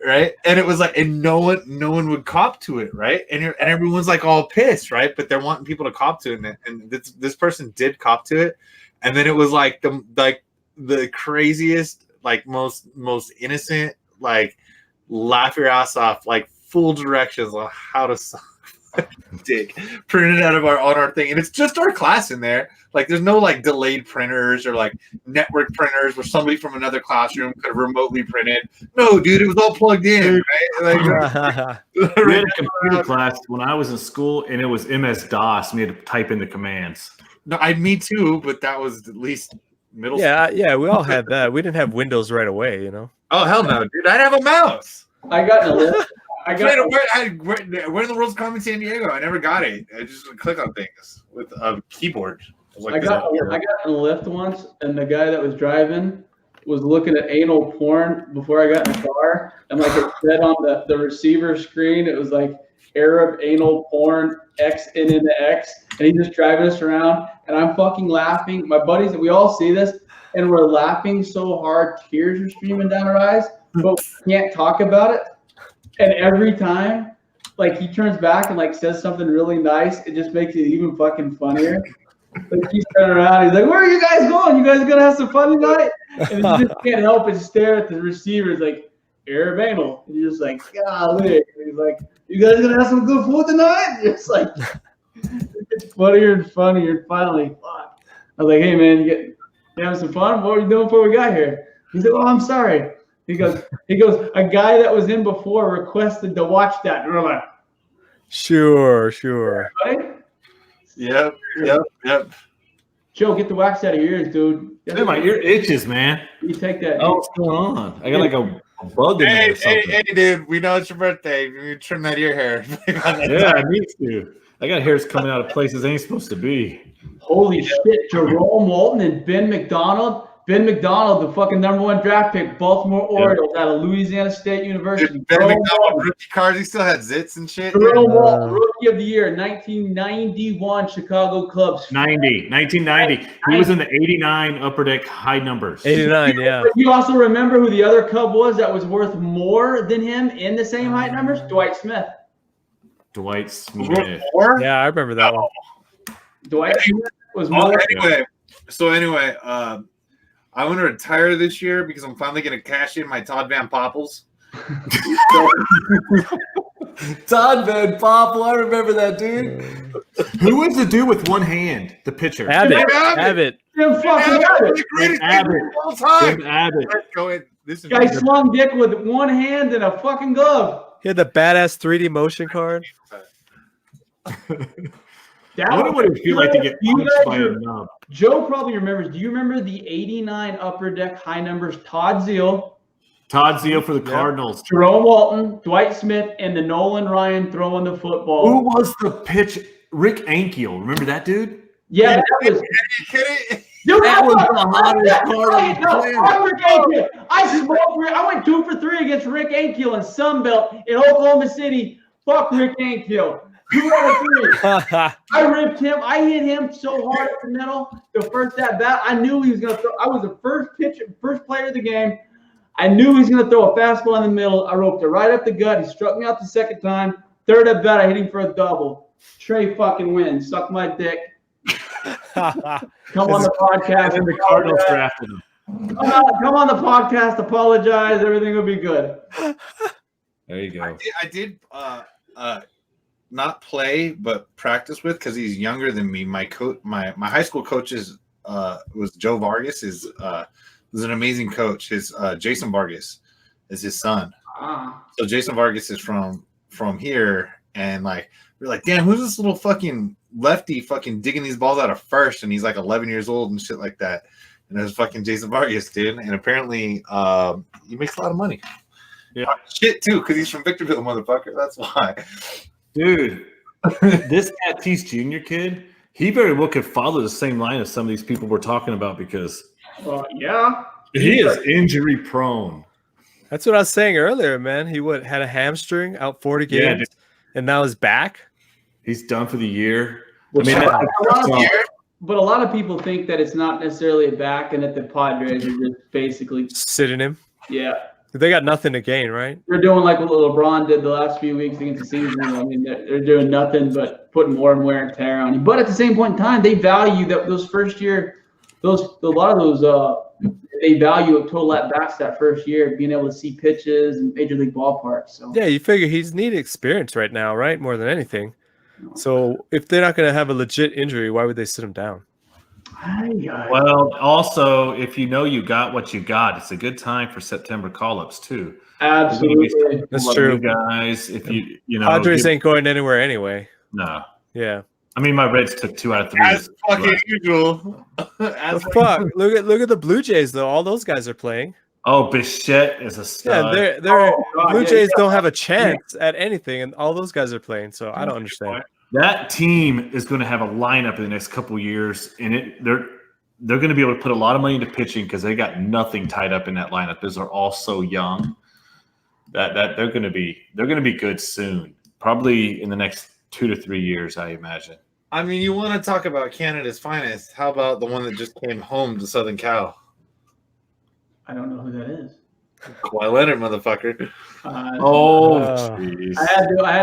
right? And it was like, and no one would cop to it, right? And everyone's like all pissed, right? But they're wanting people to cop to it, and this person did cop to it, and then it was like the craziest, like most innocent, like laugh your ass off, like full directions on how to suck dick printed out of our thing, and it's just our class in there. Like there's no like delayed printers or like network printers where somebody from another classroom could have remotely printed. No, dude, it was all plugged in, right? Like, we had a computer class when I was in school, and it was MS-DOS. We had to type in the commands. No, me too, but that was at least middle school. Yeah, we all had that. We didn't have Windows right away, you know. Oh hell no, dude! I'd have a mouse. I got in a lift. Where in the world's coming San Diego? I never got it. I just would click on things with a keyboard. I got in a lift once, and the guy that was driving was looking at anal porn before I got in the car, and like it said on the receiver screen, it was like Arab anal porn X into X, and he's just driving us around, and I'm fucking laughing. My buddies, we all see this, and we're laughing so hard, tears are streaming down our eyes, but we can't talk about it. And every time, like he turns back and like says something really nice, it just makes it even fucking funnier. Like he's turning around, he's like, "Where are you guys going? You guys gonna have some fun tonight?" And you just can't help but stare at the receiver. It's like Arab anal, and you're just like, "Golly!" And he's like, "You guys gonna have some good food tonight?" And it's like it's funnier and funnier. And finally, fuck. I was like, "Hey man, you having some fun? What were you doing before we got here?" He's like, "Oh, I'm sorry." He goes, a guy that was in before requested to watch that. And we're like, Sure. right? Yep. Joe, get the wax out of your ears, dude. Dude, my ear itches, man. You take that. Oh, what's going on? I got like a bug in there or something. Hey, dude, we know it's your birthday. You trim that ear hair. Yeah, I need to. I got hairs coming out of places they ain't supposed to be. Holy shit, Jerome Walton and Ben McDonald. Ben McDonald, the fucking #1 draft pick, Baltimore Orioles out of Louisiana State University. Dude, Ben McDonald rookie cards, he still had zits and shit. Jerome Walton, Rookie of the Year, 1991 Chicago Cubs. 1990. He was in the 89 Upper Deck high numbers. 89, yeah. You also remember who the other Cub was that was worth more than him in the same height numbers? Dwight Smith. Dwight Smith. Yeah, I remember that one. Dwight Smith was more. Anyway, I'm going to retire this year because I'm finally going to cash in my Todd Van Poppels. Todd Van Poppel, I remember that dude. Who was the dude with one hand? The pitcher. Abbott. Jim fucking Abbott. The greatest Abbott. pitcher of all time. Jim Abbott. Go ahead. This is Guy slung dick with one hand and a fucking glove. He had the badass 3D motion card. I wonder what it would feel like to get punched by a nub. Joe probably remembers. Do you remember the 89 Upper Deck high numbers? Todd Zeal for the Cardinals. Jerome Walton, Dwight Smith, and the Nolan Ryan throwing the football. Who was the pitch? Rick Ankiel. Remember that dude? Yeah, that was. Dude, that was the hottest card on the planet. I smoked. I went 2 for 3 against Rick Ankiel in Sunbelt in Oklahoma City. Fuck Rick Ankiel. 2 out of 3. I ripped him. I hit him so hard at the middle. The first at bat, I knew he was going to throw. I was the first player of the game. I knew he was going to throw a fastball in the middle. I roped it right up the gut. He struck me out the second time. Third at bat, I hit him for a double. Trey fucking wins. Suck my dick. Come on the podcast. And the Cardinals drafted him. Come on the podcast. Apologize. Everything will be good. There you go. I did not play, but practice with because he's younger than me. My high school coach was Joe Vargas. Was an amazing coach. His Jason Vargas is his son. So Jason Vargas is from here, and like we're like, damn, who's this little fucking lefty fucking digging these balls out of first? And he's like 11 years old and shit like that. And it was fucking Jason Vargas, dude. And apparently, he makes a lot of money. Yeah, shit too, because he's from Victorville, motherfucker. That's why. Dude, this Tatis Jr. kid, he very well could follow the same line as some of these people we're talking about because Yeah. he is injury prone. That's what I was saying earlier, man. He had a hamstring out 40 Yeah, games, and now he's back. He's done for the year. But I a lot of people think that it's not necessarily a back and that the Padres are just basically sitting him. Yeah. They got nothing to gain, right? They're doing like what LeBron did the last few weeks against the season. I mean, they're doing nothing but putting more and wear and tear on you. But at the same point in time, they value that those first year, they value a total at bats that first year, being able to see pitches and major league ballparks. So yeah, you figure he's needing experience right now, right? More than anything. So if they're not going to have a legit injury, why would they sit him down? Well, also, if you know you got what you got, it's a good time for September call-ups too. Absolutely, that's true, guys. If you know, Padres ain't going anywhere anyway. No. Yeah. I mean, my Reds took 2 out of 3. As fucking usual. Fuck. Look at the Blue Jays though. All those guys are playing. Oh, Bichette is a stud. Yeah, Blue Jays don't have a chance at anything, and all those guys are playing. So I don't understand. That team is going to have a lineup in the next couple of years, and they're going to be able to put a lot of money into pitching because they got nothing tied up in that lineup. Those are all so young that they're going to be good soon. Probably in the next 2 to 3 years, I imagine. I mean, you want to talk about Canada's finest? How about the one that just came home to Southern Cal? I don't know who that is. Kawhi Leonard, motherfucker. Jeez. I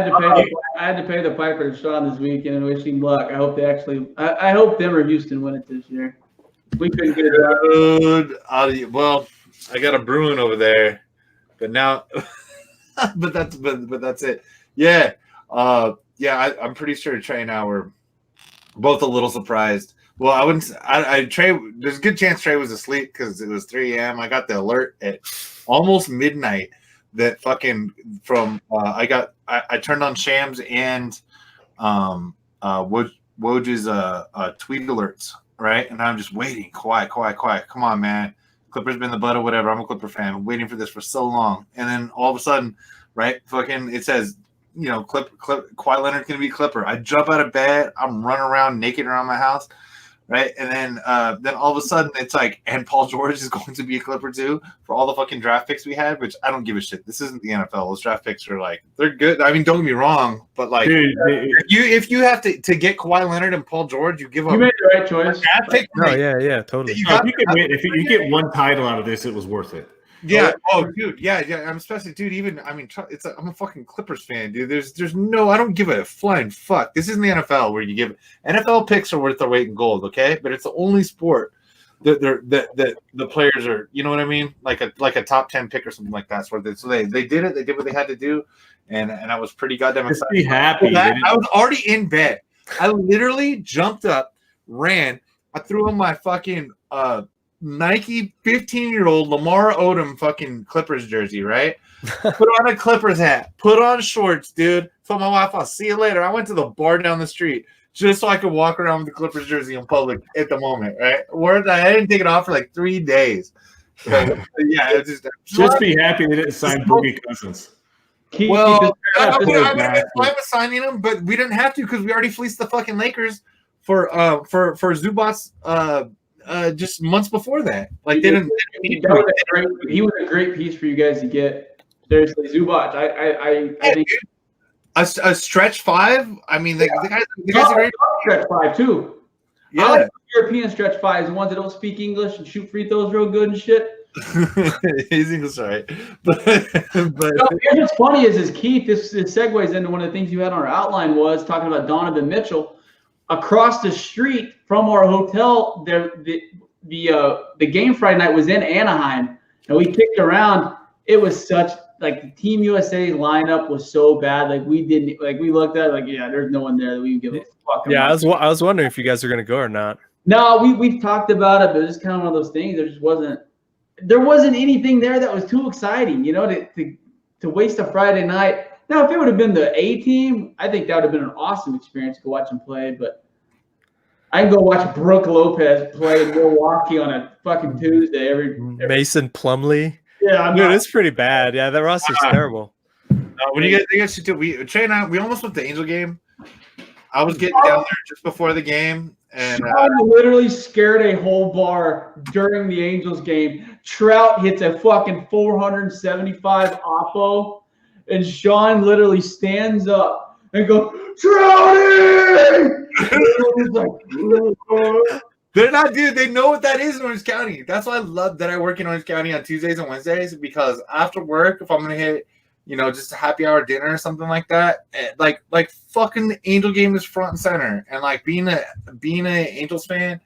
had to pay the piper to Sean this weekend and wish him luck. I hope I hope them or Houston win it this year. We couldn't get it out. Well, I got a Bruin over there, but now, but that's it. Yeah, I'm pretty sure Trey and I were both a little surprised. Well, I wouldn't. Trey. There's a good chance Trey was asleep because it was 3 a.m. I got the alert at almost midnight. That fucking from I turned on Shams and Woj's tweet alerts, right? And I'm just waiting, quiet. Come on, man. Clippers been the butt or whatever. I'm a Clipper fan. I'm waiting for this for so long, and then all of a sudden, right? Fucking it says. You know, Kawhi Leonard's gonna be Clipper. I jump out of bed. I'm running around naked around my house, right? And then all of a sudden it's like, and Paul George is going to be a Clipper too for all the fucking draft picks we had, which I don't give a shit. This isn't the NFL. Those draft picks are like they're good. I mean, don't get me wrong, but like, if you have to get Kawhi Leonard and Paul George, you give up. You made the right choice. Draft pick, yeah, totally. If you get one title out of this, it was worth it. Yeah. Oh, dude. Yeah. I'm especially, dude. Even I mean, I'm a fucking Clippers fan, dude. There's no. I don't give a flying fuck. This isn't the NFL where you give NFL picks are worth their weight in gold, okay? But it's the only sport that the players are. You know what I mean? Like a top 10 pick or something like that. So they did it. They did what they had to do, and I was pretty goddamn excited. Just be happy. I was already in bed. I literally jumped up, ran. I threw on my fucking Nike 15-year-old Lamar Odom fucking Clippers jersey, right? Put on a Clippers hat, put on shorts, dude. Told my wife, I'll see you later. I went to the bar down the street just so I could walk around with the Clippers jersey in public at the moment, right? I didn't take it off for like 3 days. Yeah, just be happy they didn't sign Boogie Cousins. Well, I was signing him, but we didn't have to because we already fleeced the fucking Lakers for Zubac's just months before that. Like he was a great piece for you guys to get. Seriously, Zubac. I think a stretch 5. I mean, the guys are great. Stretch 5 too. Yeah, I like European stretch 5s, the ones that don't speak English and shoot free throws real good and shit. His English, all right. But what's funny is Keith. This segues into one of the things you had on our outline was talking about Donovan Mitchell. Across the street from our hotel, the game Friday night was in Anaheim, and we kicked around. It was such like the Team USA lineup was so bad. Like we looked at it, like there's no one there that we can give a fuck. Yeah, I was wondering if you guys are gonna go or not. No, we've talked about it, but it's kind of one of those things. There wasn't anything there that was too exciting, to waste a Friday night. Now, if it would have been the A team, I think that would have been an awesome experience to go watch him play. But I can go watch Brooke Lopez play in Milwaukee on a fucking Tuesday. Every Mason Plumlee. Yeah, dude, it's pretty bad. Yeah, that roster's terrible. What do you guys should do? Trey and I, we almost went to the Angel game, I was getting down there just before the game, and Sean literally scared a whole bar during the Angels game. Trout hits a fucking 475 oppo, and Sean literally stands up and goes, Trouty! He's like, they're not, dude. They know what that is in Orange County. That's why I love that I work in Orange County on Tuesdays and Wednesdays, because after work, if I'm gonna hit, just a happy hour dinner or something like that, like fucking the Angel game is front and center, and like being a Angels fan,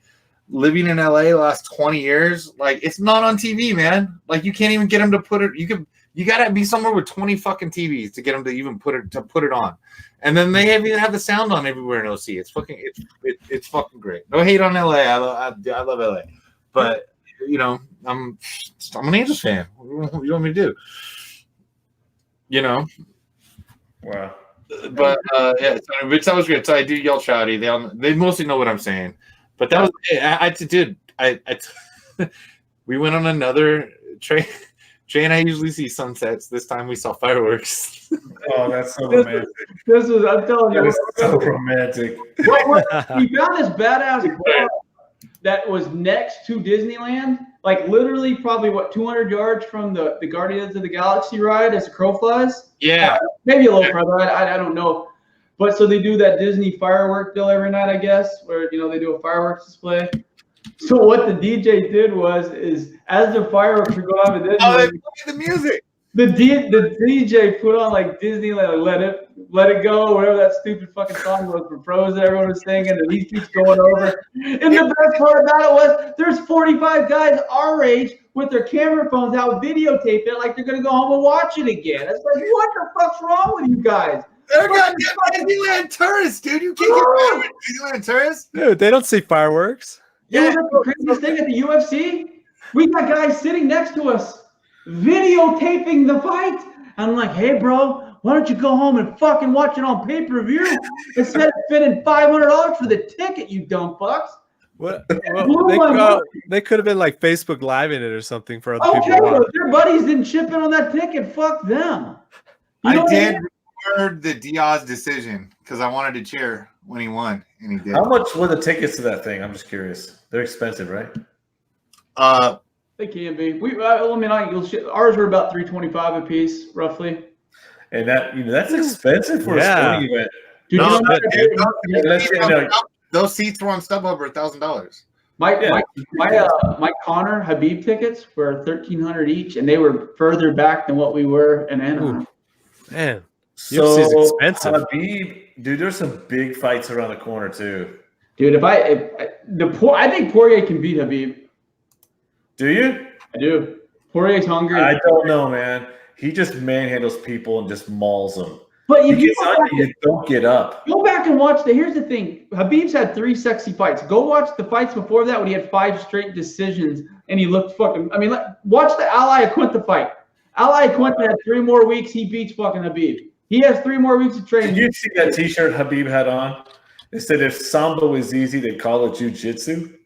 living in LA the last 20 years, like it's not on TV, man. Like you can't even get them to put it. You gotta be somewhere with 20 fucking TVs to get them to even put it on. And then they even have the sound on everywhere in OC. It's fucking great. No hate on LA. I love LA, but I'm an Angels fan. What do you want me to do? Wow. But yeah, which that was great. So I do yell Trouty. They mostly know what I'm saying. But that was we went on another train. Trey and I usually see sunsets. This time we saw fireworks. Oh, that's so romantic. I'm telling you. That is so romantic. We found this badass bar that was next to Disneyland, like literally probably 200 yards from the Guardians of the Galaxy ride as the crow flies. Yeah. Maybe a little further. I don't know. But so they do that Disney firework deal every night, I guess, where they do a fireworks display. So what the DJ did is as the fireworks were going off at Disney, they played the music. The DJ put on like Disneyland, like, let it go, whatever that stupid fucking song was from Frozen. Everyone was singing, and he keeps going over. And the best part about it was there's 45 guys our age with their camera phones out videotape it like they're gonna go home and watch it again. It's like, what the fuck's wrong with you guys? They're goddamn Disneyland tourists, dude. You can't get away with Disneyland tourists. Dude, they don't see fireworks. It was like the craziest thing at the UFC. We got guys sitting next to us videotaping the fight. I'm like, hey, bro, why don't you go home and fucking watch it on pay-per-view instead of spending $500 for the ticket, you dumb fucks? What? Well, they could have been like Facebook Live in it or something for other people. Okay, but their buddies didn't chip in on that ticket. Fuck them. I did record the Diaz decision because I wanted to cheer when he won, and he did. How much were the tickets to that thing? I'm just curious. They're expensive, right? They can be. Ours were about $325 a piece, roughly. And that's expensive for a sporting event. Dude, those seats were on StubHub for $1,000. My Connor Habib tickets were $1,300 each, and they were further back than what we were in Anaheim. Man, so UFC's expensive. Habib, dude, there's some big fights around the corner too. Dude, I think Poirier can beat Habib. Do you? I do. Poirier's hungry. I don't know, man. He just manhandles people and just mauls them. But if you don't get up. Go back and watch here's the thing. Habib's had 3 sexy fights. Go watch the fights before that when he had 5 straight decisions and he looked fucking. Watch the Ali Aquinta fight. Ali Aquinta had 3 more weeks. He beats fucking Habib. He has 3 more weeks of training. Did you see that T-shirt Habib had on? It said, "If Samba was easy, they'd call it jiu-jitsu."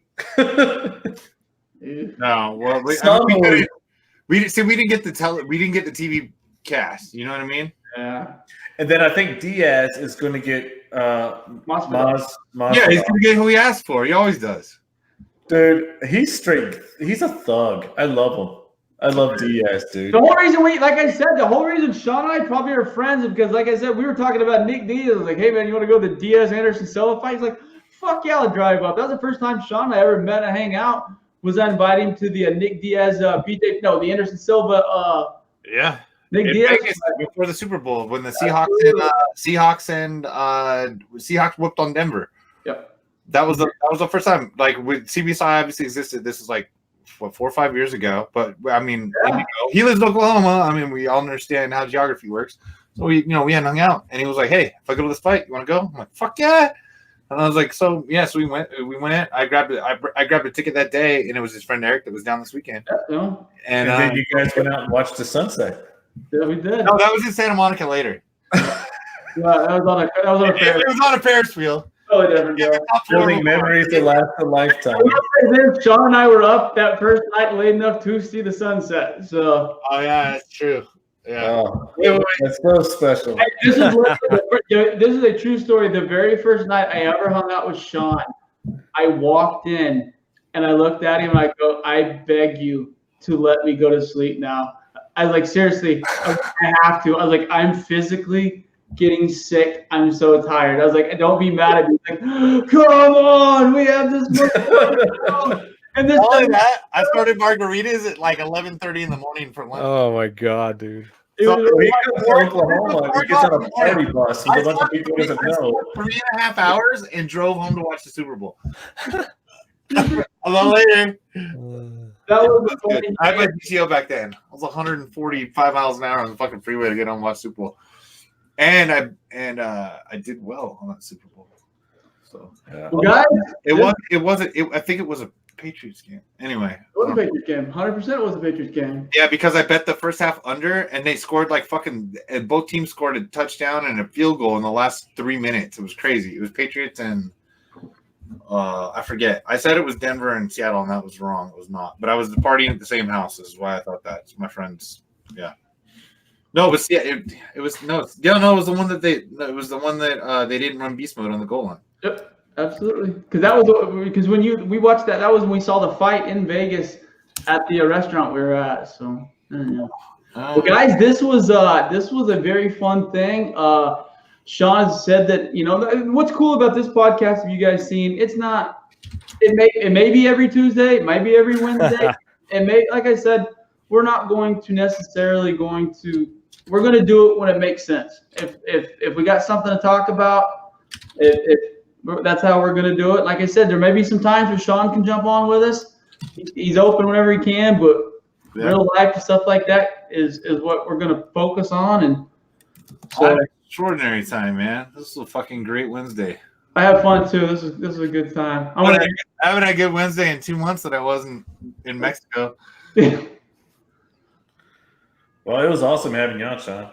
No, well, we didn't get the TV cast. You know what I mean? Yeah. And then I think Diaz is going to get Maz. Yeah, he's going to get who he asked for. He always does. Dude, he's straight. He's a thug. I love him. I love Diaz, dude. The whole reason Sean and I probably are friends is because, like I said, we were talking about Nick Diaz. I was like, hey, man, you want to go to the Diaz-Anderson Silva fight? He's like, fuck yeah, I'll drive up. That was the first time Sean and I ever met and hang out. Was I invited him to the Nick Diaz, the Anderson Silva. Yeah. Nick Diaz Vegas, before the Super Bowl when the Seahawks whooped on Denver. Yep. That was the first time. Like with CBSI obviously existed. This is like 4 or 5 years ago. But I mean, he lives in Oklahoma. I mean, we all understand how geography works. So we hadn't hung out, and he was like, "Hey, if I go to this fight, you want to go?" I'm like, "Fuck yeah!" And I was like, "So yeah." So we went. I grabbed a ticket that day, and it was his friend Eric that was down this weekend. Yeah. And then you guys went out and watched the sunset. Yeah, we did. No, that was in Santa Monica later. Yeah, that was on a Ferris. It was on a Ferris wheel. Totally different. Yeah, Building memories that last a lifetime. Sean and I were up that first night late enough to see the sunset. So. Oh yeah, that's true. Yeah. Oh, that's so special. Hey, this is a true story. The very first night I ever hung out with Sean, I walked in and I looked at him and I go, I beg you to let me go to sleep now. I was like, seriously, I have to. I was like, I'm physically getting sick. I'm so tired. I was like, don't be mad at me. Like, come on, we have this much work. And this All of that, I started margaritas at like 11:30 in the morning for lunch. Oh my god, dude. it was He comes to Oklahoma. He gets on a party bus. He goes to people he doesn't know. 3.5 hours and drove home to watch the Super Bowl. A little later. that was the Good. funny I had my thing. GTO back then. I was 145 miles an hour on the fucking freeway to get home and watch Super Bowl. And I did well on that Super Bowl. So Well, guys, I think it was a Patriots game. Anyway. it was a Patriots game. 100% was a Patriots game. Yeah, because I bet the first half under, and they scored like and both teams scored a touchdown and a field goal in the last 3 minutes. It was crazy. It was Patriots and I forget. I said it was Denver and Seattle, and that was wrong. It was not. But I was partying at the same house. Is why I thought that. It's my friends. Yeah. No, but yeah, it was no. Yeah, no, it was the one that they didn't run beast mode on the goal line. Yep. Absolutely, because when we watched that was when we saw the fight in Vegas at the restaurant we were at. So, yeah. Well, guys, this was a very fun thing. Sean said that what's cool about this podcast. Have you guys seen? It may be every Tuesday, it might be every Wednesday. Like I said, we're not going to necessarily we're going to do it when it makes sense. If we got something to talk about, that's how we're going to do it. Like I said, there may be some times where Sean can jump on with us. He's open whenever he can, but real life and stuff like that is what we're going to focus on. And so, extraordinary time, man. This is a fucking great Wednesday. I have fun too. This is a good time. I haven't had a good Wednesday in 2 months that I wasn't in Mexico. Well, it was awesome having you on, Sean.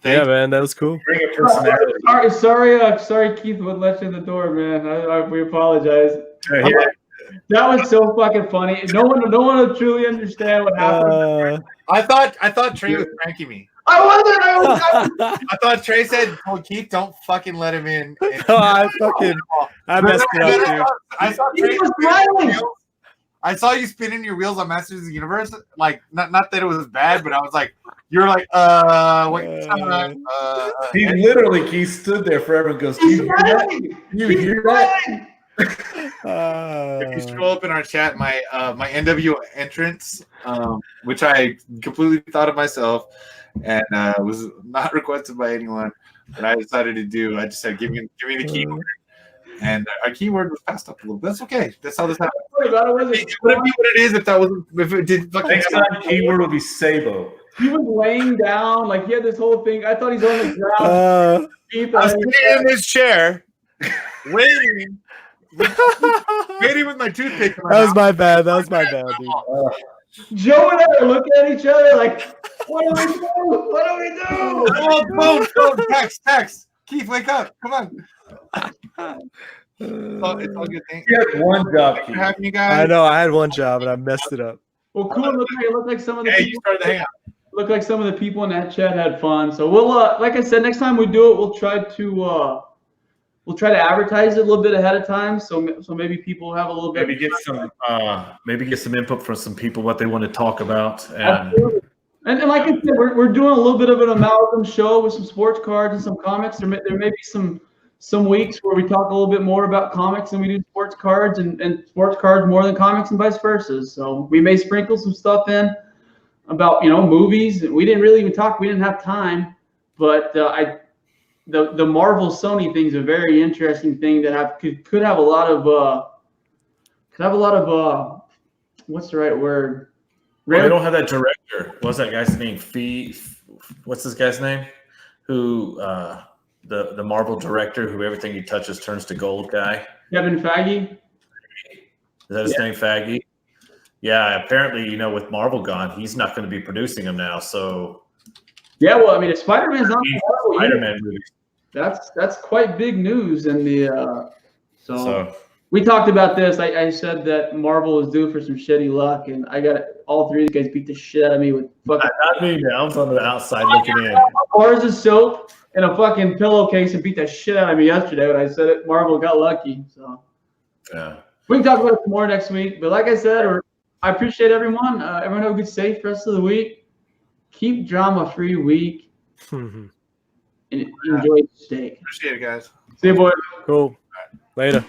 Yeah, man, that was cool. Bring a personality. Sorry, Keith would let you in the door, man. We apologize. Yeah. That was so fucking funny. No one will truly understand what happened. I thought Trey was pranking me. I wasn't. I thought Trey said, "Oh, Keith, don't fucking let him in." I messed it up, dude. I saw He Trey was spinning smiling. your wheels. I saw you spinning your wheels on Masters of the Universe. Like, not that it was bad, but I was like, you're like, wait, He literally, Keith stood there forever and goes, "Do you hear that? You hear that?" If you scroll up in our chat, my NW entrance, which I completely thought of myself and was not requested by anyone, but I decided to do. I just said, "Give me the keyword," and our keyword was passed up a little bit. That's okay. That's how this happened. It wouldn't be what it is if it did. Next time, keyword will be Sabo. He was laying down, like he had this whole thing. I thought he's on the ground. I was sitting in this chair, waiting with my toothpick. That was my bad, dude. Joe and I are looking at each other like, what do we do? What do we do? Phone, text. Keith, wake up. Come on. It's all good. Thank You had one job, you for Keith. having you guys. I know, I had one job and I messed it up. Well, cool. Look like some of the Hey, you people. started the hangout. Look like some of the people in that chat had fun. So we'll, like I said, next time we do it, we'll try to advertise it a little bit ahead of time. So maybe people have a little bit. Maybe get some input from some people what they want to talk about. Absolutely. And like I said, we're doing a little bit of an amalgam show with some sports cards and some comics. There may be some weeks where we talk a little bit more about comics and we do sports cards and sports cards more than comics and vice versa. So we may sprinkle some stuff in about movies. We didn't really even talk. We didn't have time, but the Marvel Sony thing is a very interesting thing that could have a lot of what's the right word? Well, they don't have that director. What's that guy's name? What's this guy's name? Who the Marvel director who everything he touches turns to gold guy? Kevin Feige. Is that his name, Feige? Yeah, apparently, with Marvel gone, he's not going to be producing them now. So yeah, well, I mean, if Spider-Man's not Marvel, Spider-Man movies. That's quite big news in the so we talked about this. I said that Marvel is due for some shitty luck, and I got it. all three of these guys beat the shit out of me with fucking Not me, man. I was on the outside looking in. bars of soap and a fucking pillowcase and beat the shit out of me yesterday when I said it. Marvel got lucky. So Yeah. we can talk about it more next week. But like I said, I appreciate everyone. Everyone have a good, safe rest of the week. Keep drama-free week and enjoy the steak. Appreciate it, guys. See you, boys. Cool. Later.